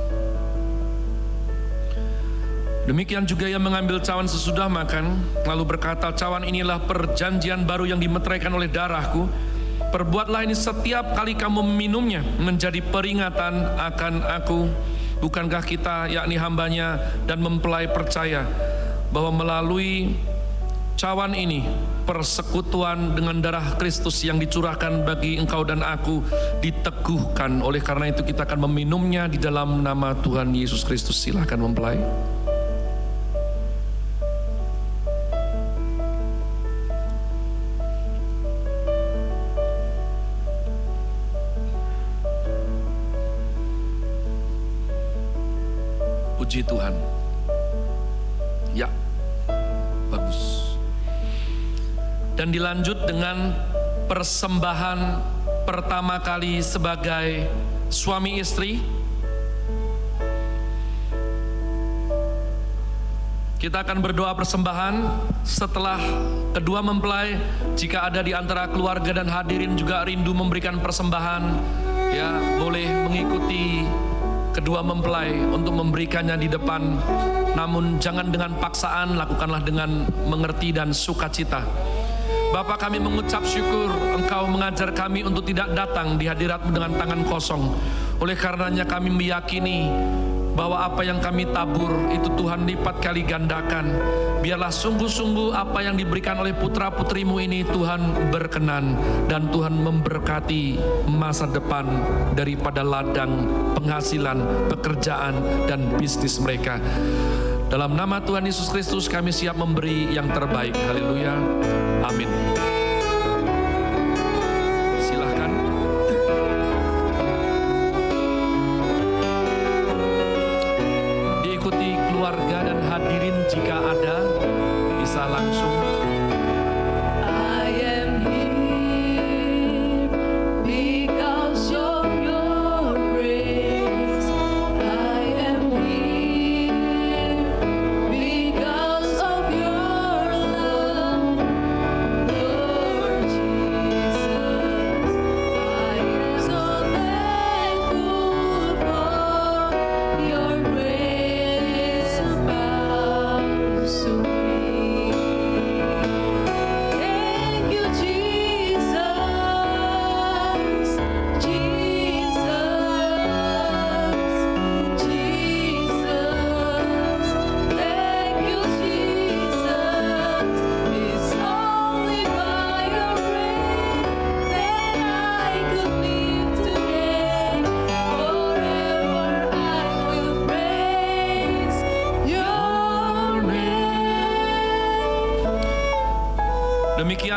Demikian juga ia mengambil cawan sesudah makan, lalu berkata, cawan inilah perjanjian baru yang dimeteraikan oleh darahku. Perbuatlah ini setiap kali kamu meminumnya menjadi peringatan akan aku. Bukankah kita, yakni hambanya dan mempelai, percaya bahwa melalui cawan ini persekutuan dengan darah Kristus yang dicurahkan bagi engkau dan aku diteguhkan. Oleh karena itu kita akan meminumnya di dalam nama Tuhan Yesus Kristus. Silahkan mempelai. Puji Tuhan. Ya, bagus. Dan dilanjut dengan persembahan pertama kali sebagai suami istri. Kita akan berdoa persembahan setelah kedua mempelai. Jika ada di antara keluarga dan hadirin juga rindu memberikan persembahan, ya boleh mengikuti kedua mempelai untuk memberikannya di depan. Namun jangan dengan paksaan, lakukanlah dengan mengerti dan sukacita. Bapa, kami mengucap syukur Engkau mengajar kami untuk tidak datang di hadirat-Mu dengan tangan kosong. Oleh karenanya kami meyakini bahwa apa yang kami tabur itu Tuhan lipat kali gandakan. Biarlah sungguh-sungguh apa yang diberikan oleh putra-putrimu ini Tuhan berkenan, dan Tuhan memberkati masa depan daripada ladang penghasilan, pekerjaan, dan bisnis mereka. Dalam nama Tuhan Yesus Kristus kami siap memberi yang terbaik. Haleluya. Amin. Silahkan. Diikuti keluarga dan hadirin jika ada, bisa langsung.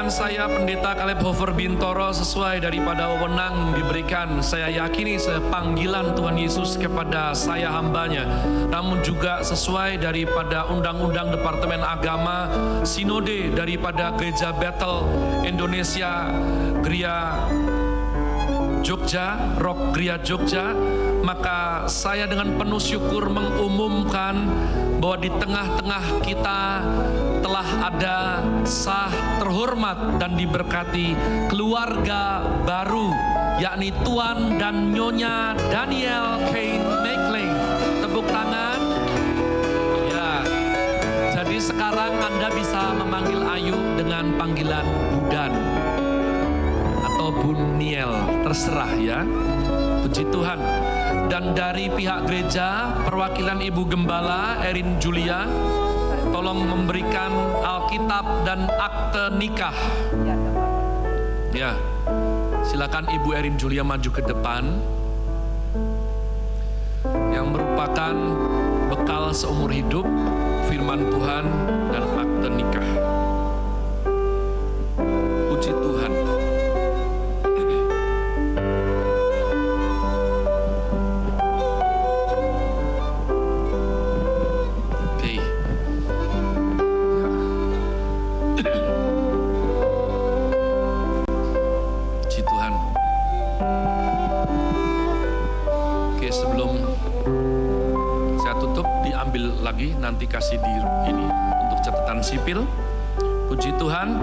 rekan saya Pendeta Caleb Hofer Bintoro, sesuai daripada wewenang diberikan, saya yakini sepanggilan Tuhan Yesus kepada saya hambanya, namun juga sesuai daripada undang-undang Departemen Agama, sinode daripada Gereja Bethel Indonesia Geria Jogja, Rock Geria Jogja, maka saya dengan penuh syukur mengumumkan bahwa di tengah-tengah kita telah ada sah, terhormat dan diberkati keluarga baru, yakni Tuan dan Nyonya Daniel Kane Meckling. Tepuk tangan. Ya, jadi sekarang Anda bisa memanggil Ayu dengan panggilan Budan atau Bun Niel, terserah ya. Puji Tuhan. Dan dari pihak gereja, perwakilan Ibu Gembala Erin Julia, tolong memberikan Alkitab dan akte nikah. Ya, silakan Ibu Erin Julia maju ke depan. Yang merupakan bekal seumur hidup, firman Tuhan dan akte nikah. Puji Tuhan. Lagi nanti kasih di ini untuk catatan sipil. Puji Tuhan.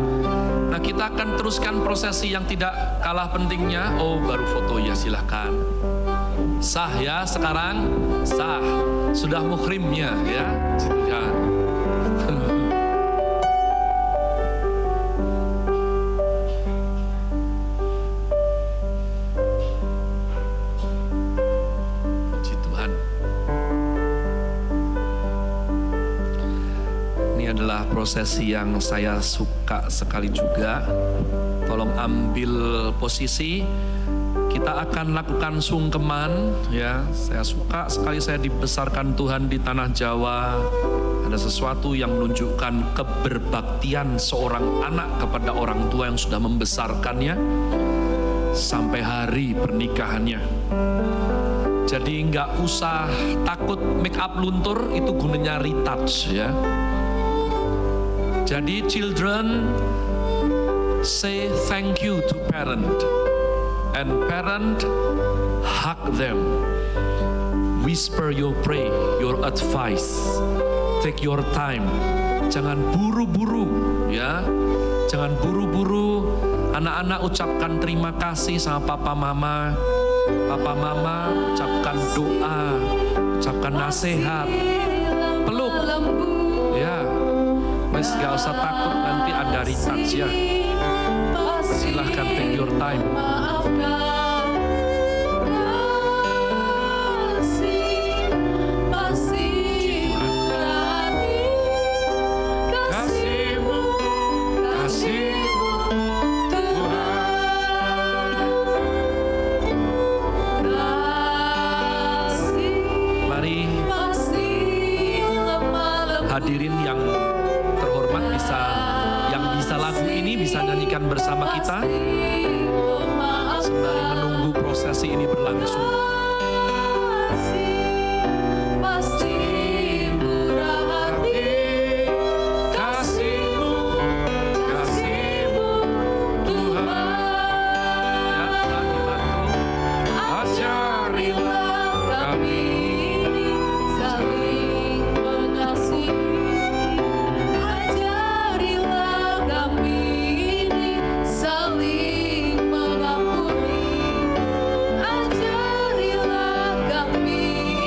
Nah, kita akan teruskan prosesi yang tidak kalah pentingnya. Oh, baru foto ya, silahkan. Sah ya sekarang, sah. Sudah muhrimnya ya, silakan. Prosesi yang saya suka sekali juga. Tolong ambil posisi. Kita akan lakukan sungkeman ya. Saya suka sekali, saya dibesarkan Tuhan di tanah Jawa. Ada sesuatu yang menunjukkan keberbaktian seorang anak kepada orang tua yang sudah membesarkannya sampai hari pernikahannya. Jadi nggak usah takut make up luntur, itu gunanya retouch ya. Jadi children say thank you to parent, and parent hug them, whisper your pray, your advice, take your time, jangan buru-buru ya, jangan buru-buru. Anak-anak ucapkan terima kasih sama papa mama ucapkan doa, ucapkan nasihat, peluk ya. Mas, gak usah takut, nanti ada retouch ya. Silahkan take your time. Mari hadirin yang bisa lagu ini bisa nyanyikan bersama kita sembari menunggu prosesi ini berlangsung. Saling mengampuni, ajarilah kami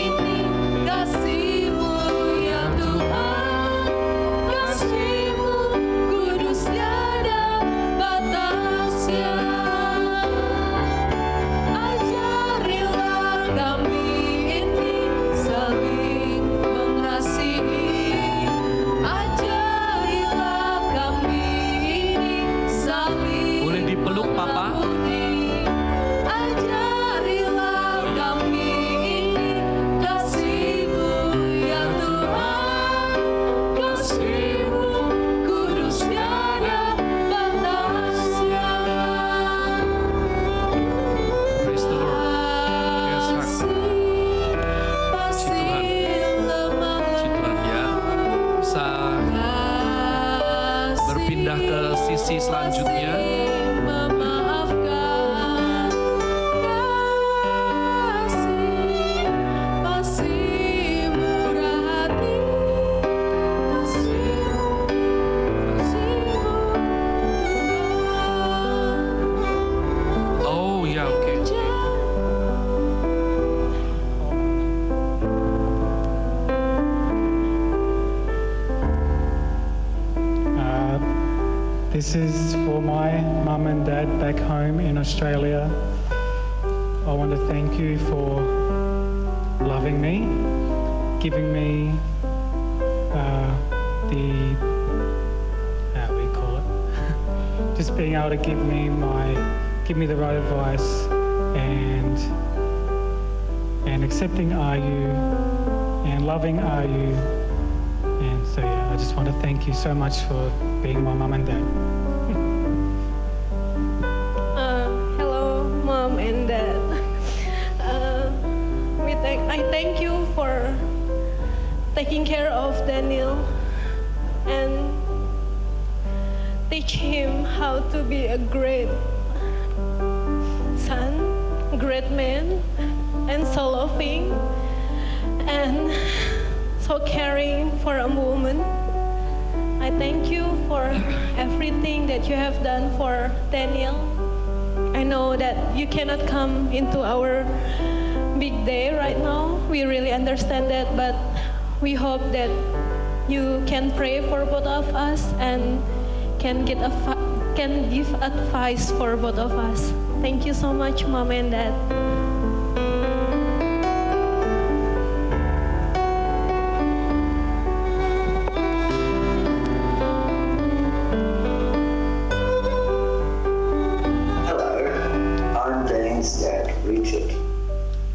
This is for my mum and dad back home in Australia. I want to thank you for loving me, giving me how do we call it? Just being able to give me the right advice and accepting RU and loving RU. And so yeah, I just want to thank you so much for being my mum and dad. Hello, Mom and Dad. I thank you for taking care of Daniel and teach him how to be a great son, great man, and so loving and so caring for a woman. I thank you for everything that you have done for Daniel. I know that you cannot come into our big day right now. We really understand that, but we hope that you can pray for both of us and can give advice for both of us. Thank you so much, Mom and Dad.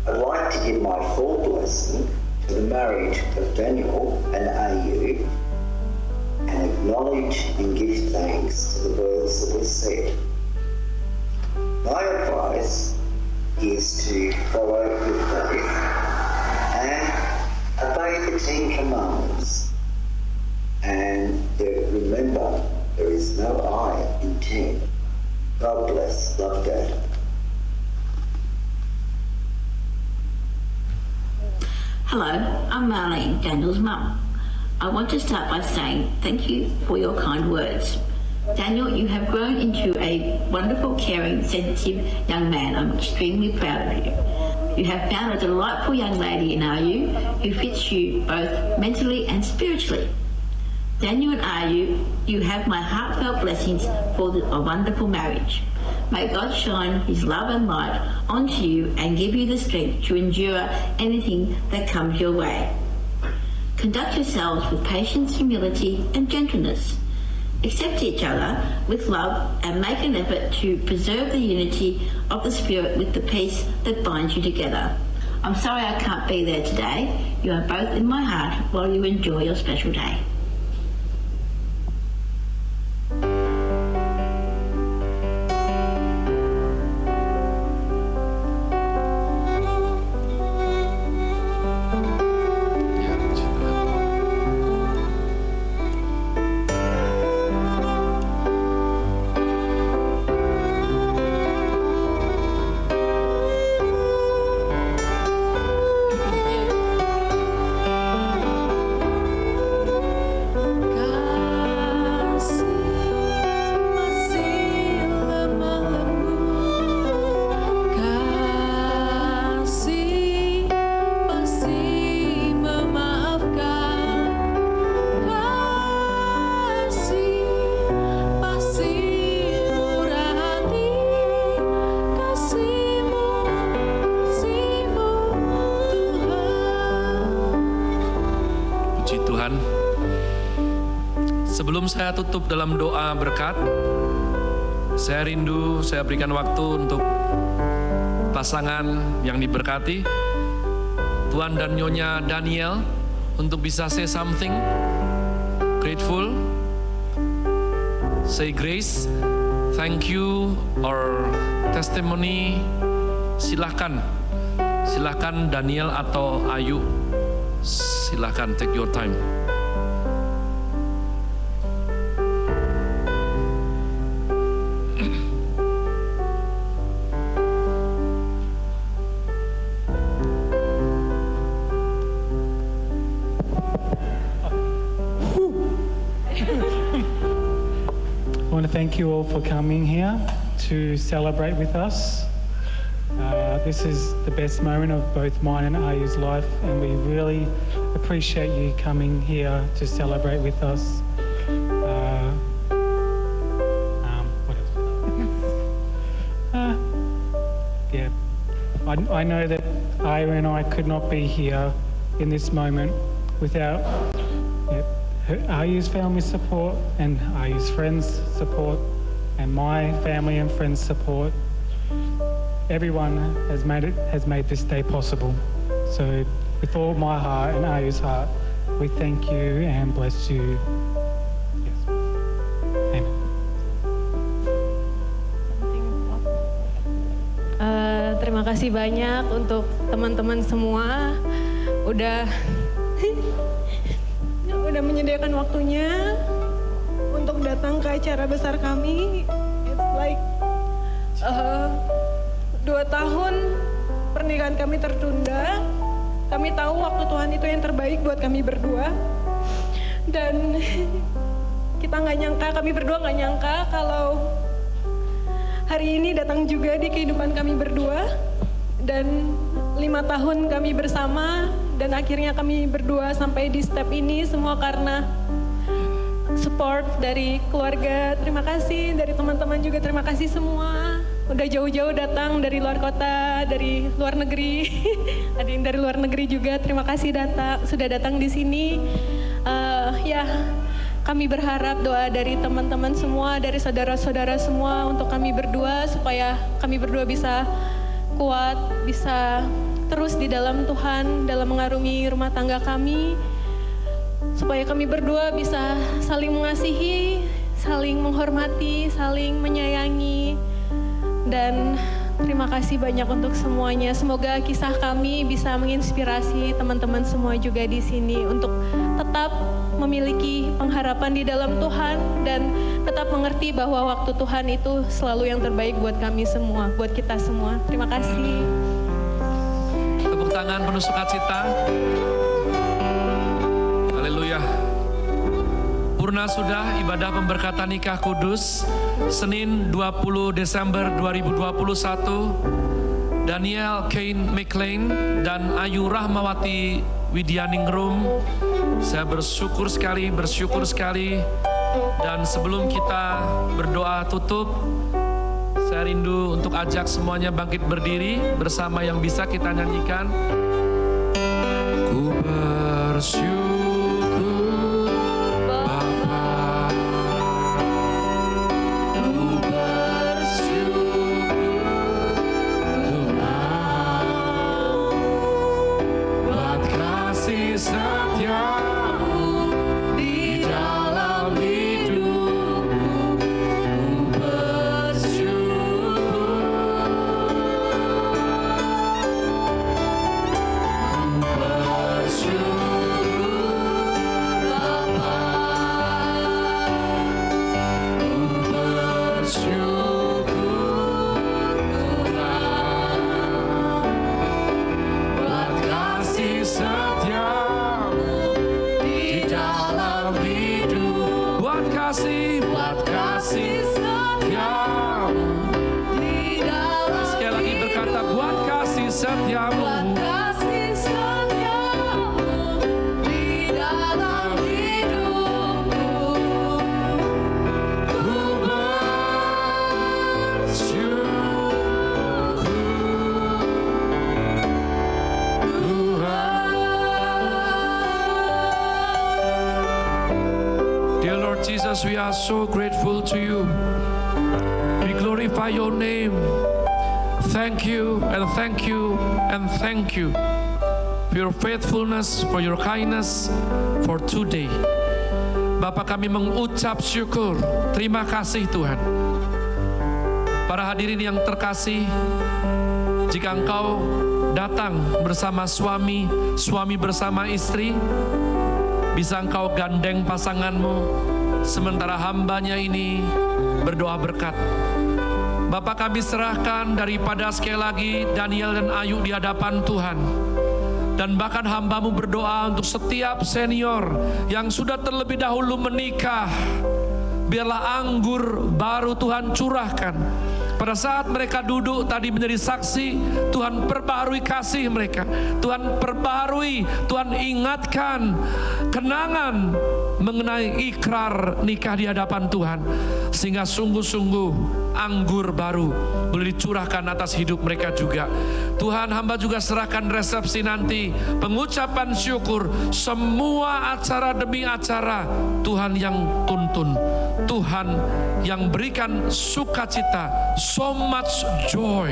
I'd like to give my full blessing to the marriage of Daniel and AU and acknowledge and give thanks to the words that were said. My advice is to follow your faith and obey the 10 Commandments. And remember, there is no I in 10. God bless. Love, Dad. Hello, I'm Marlene, Daniel's mum. I want to start by saying thank you for your kind words. Daniel, you have grown into a wonderful, caring, sensitive young man. I'm extremely proud of you. You have found a delightful young lady in RU who fits you both mentally and spiritually. Daniel and RU, you have my heartfelt blessings for a wonderful marriage. May God shine His love and light onto you and give you the strength to endure anything that comes your way. Conduct yourselves with patience, humility, and gentleness. Accept each other with love and make an effort to preserve the unity of the Spirit with the peace that binds you together. I'm sorry I can't be there today. You are both in my heart while you enjoy your special day. Sebelum saya tutup dalam doa berkat, saya rindu saya berikan waktu untuk pasangan yang diberkati, Tuan dan Nyonya Daniel, untuk bisa say something grateful, say grace, thank you, or testimony. Silahkan Daniel atau Ayu, silahkan take your time. I want to thank you all for coming here to celebrate with us. This is the best moment of both mine and Ayu's life, and we really appreciate you coming here to celebrate with us. I know that Ayu and I could not be here in this moment without Ayu's family support and Ayu's friends' support and my family and friends' support. Everyone has made this day possible. So with all my heart and Ayu's heart, we thank you and bless you. Yes. Amen. Terima kasih banyak untuk teman-teman semua udah menyediakan waktunya untuk datang ke acara besar kami. It's like 2 tahun pernikahan kami tertunda. Kami tahu waktu Tuhan itu yang terbaik buat kami berdua. Dan kami berdua nggak nyangka kalau hari ini datang juga di kehidupan kami berdua. Dan 5 tahun kami bersama, dan akhirnya kami berdua sampai di step ini semua karena support dari keluarga. Terima kasih dari teman-teman juga, terima kasih semua. Udah jauh-jauh datang dari luar kota, dari luar negeri. Ada yang dari luar negeri juga. Terima kasih sudah datang di sini. Kami berharap doa dari teman-teman semua, dari saudara-saudara semua untuk kami berdua supaya kami berdua bisa kuat, bisa terus di dalam Tuhan, dalam mengarungi rumah tangga kami, supaya kami berdua bisa saling mengasihi, saling menghormati, saling menyayangi. Dan terima kasih banyak untuk semuanya. Semoga kisah kami bisa menginspirasi teman-teman semua juga di sini untuk tetap memiliki pengharapan di dalam Tuhan dan tetap mengerti bahwa waktu Tuhan itu selalu yang terbaik buat kami semua, buat kita semua. Terima kasih. Tepuk tangan penuh sukacita. Haleluya. Purna sudah ibadah pemberkatan nikah kudus Senin 20 Desember 2021. Daniel Kane McLean dan Ayu Rahmawati Widyaningrum. Saya bersyukur sekali. Dan sebelum kita berdoa tutup, saya rindu untuk ajak semuanya bangkit berdiri bersama yang bisa kita nyanyikan. Ku bersyukur Bapa, ku bersyukur Tuhan, buat kasih setiamu di dalam hidupku. Ku bersyukur, Bapa, ku bersyukur Tuhan, buat kasih setiamu di dalam hidup. Buat kasih setiamu di dalam. Sekali lagi berkata, buat kasih setiamu. Di dalam hidupku. Ku bersyukur Tuhan. Dear Lord Jesus, we are so grateful to you. We glorify your name. Thank you and thank you and thank you for your faithfulness, for your kindness, for today. Bapa, kami mengucap syukur. Terima kasih Tuhan. Para hadirin yang terkasih, jika engkau datang bersama suami, suami bersama istri, bisa engkau gandeng pasanganmu, sementara hambanya ini berdoa berkat. Bapak, kami serahkan daripada sekali lagi Daniel dan Ayu di hadapan Tuhan. Dan bahkan hambamu berdoa untuk setiap senior yang sudah terlebih dahulu menikah. Biarlah anggur baru Tuhan curahkan. Pada saat mereka duduk tadi menjadi saksi, Tuhan perbarui kasih mereka. Tuhan perbarui, Tuhan ingatkan kenangan mengenai ikrar nikah di hadapan Tuhan. Sehingga sungguh-sungguh anggur baru boleh dicurahkan atas hidup mereka juga. Tuhan, hamba juga serahkan resepsi nanti, pengucapan syukur, semua acara demi acara, Tuhan yang tuntun, Tuhan yang berikan sukacita, so much joy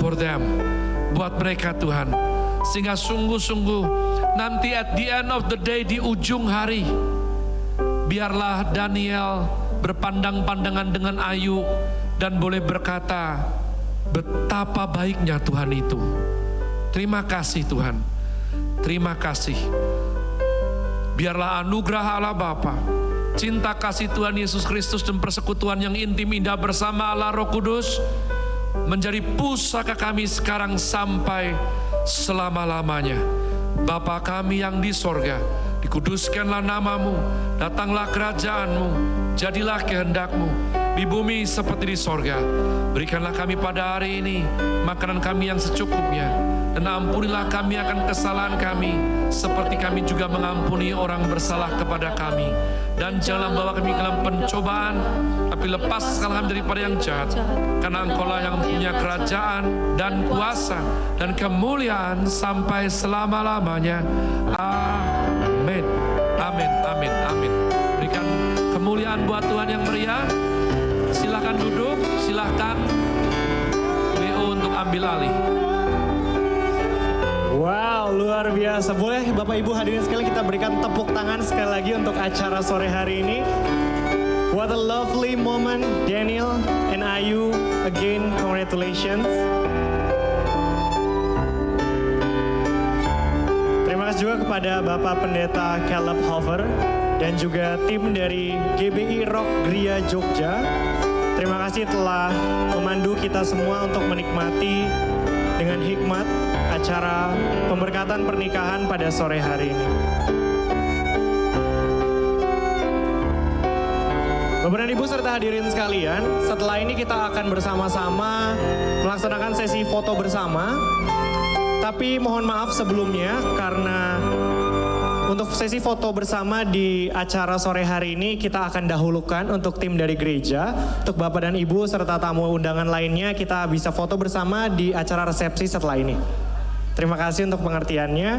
for them, buat mereka Tuhan. Sehingga sungguh-sungguh nanti at the end of the day, di ujung hari, biarlah Daniel berpandang-pandangan dengan Ayu dan boleh berkata, betapa baiknya Tuhan itu. Terima kasih Tuhan, terima kasih. Biarlah anugerah Allah Bapa, cinta kasih Tuhan Yesus Kristus dan persekutuan yang intim indah bersama Allah Roh Kudus menjadi pusaka kami sekarang sampai selama-lamanya. Bapa kami yang di sorga, dikuduskanlah namamu, datanglah kerajaanmu, jadilah kehendakmu di bumi seperti di sorga. Berikanlah kami pada hari ini makanan kami yang secukupnya, dan ampunilah kami akan kesalahan kami seperti kami juga mengampuni orang bersalah kepada kami. Dan janganlah bawa kami ke dalam pencobaan, tapi lepaskanlah kami daripada yang jahat, karena Engkaulah yang punya kerajaan dan kuasa dan kemuliaan sampai selama-lamanya. Amin, amin, amin, amin. Berikan kemuliaan buat Tuhan yang meriah. Silakan duduk, silakan WO untuk ambil alih. Wow, luar biasa. Boleh Bapak Ibu hadirin sekalian kita berikan tepuk tangan sekali lagi untuk acara sore hari ini. What a lovely moment, Daniel and Ayu. Again, congratulations. Terima kasih juga kepada Bapak Pendeta Caleb Hover dan juga tim dari GBI Rock Gria Jogja. Terima kasih telah memandu kita semua untuk menikmati dengan hikmat acara pemberkatan pernikahan pada sore hari ini. Bapak dan Ibu serta hadirin sekalian, setelah ini kita akan bersama-sama melaksanakan sesi foto bersama. Tapi mohon maaf sebelumnya karena untuk sesi foto bersama di acara sore hari ini kita akan dahulukan untuk tim dari gereja. Untuk Bapak dan Ibu serta tamu undangan lainnya kita bisa foto bersama di acara resepsi setelah ini. Terima kasih untuk pengertiannya.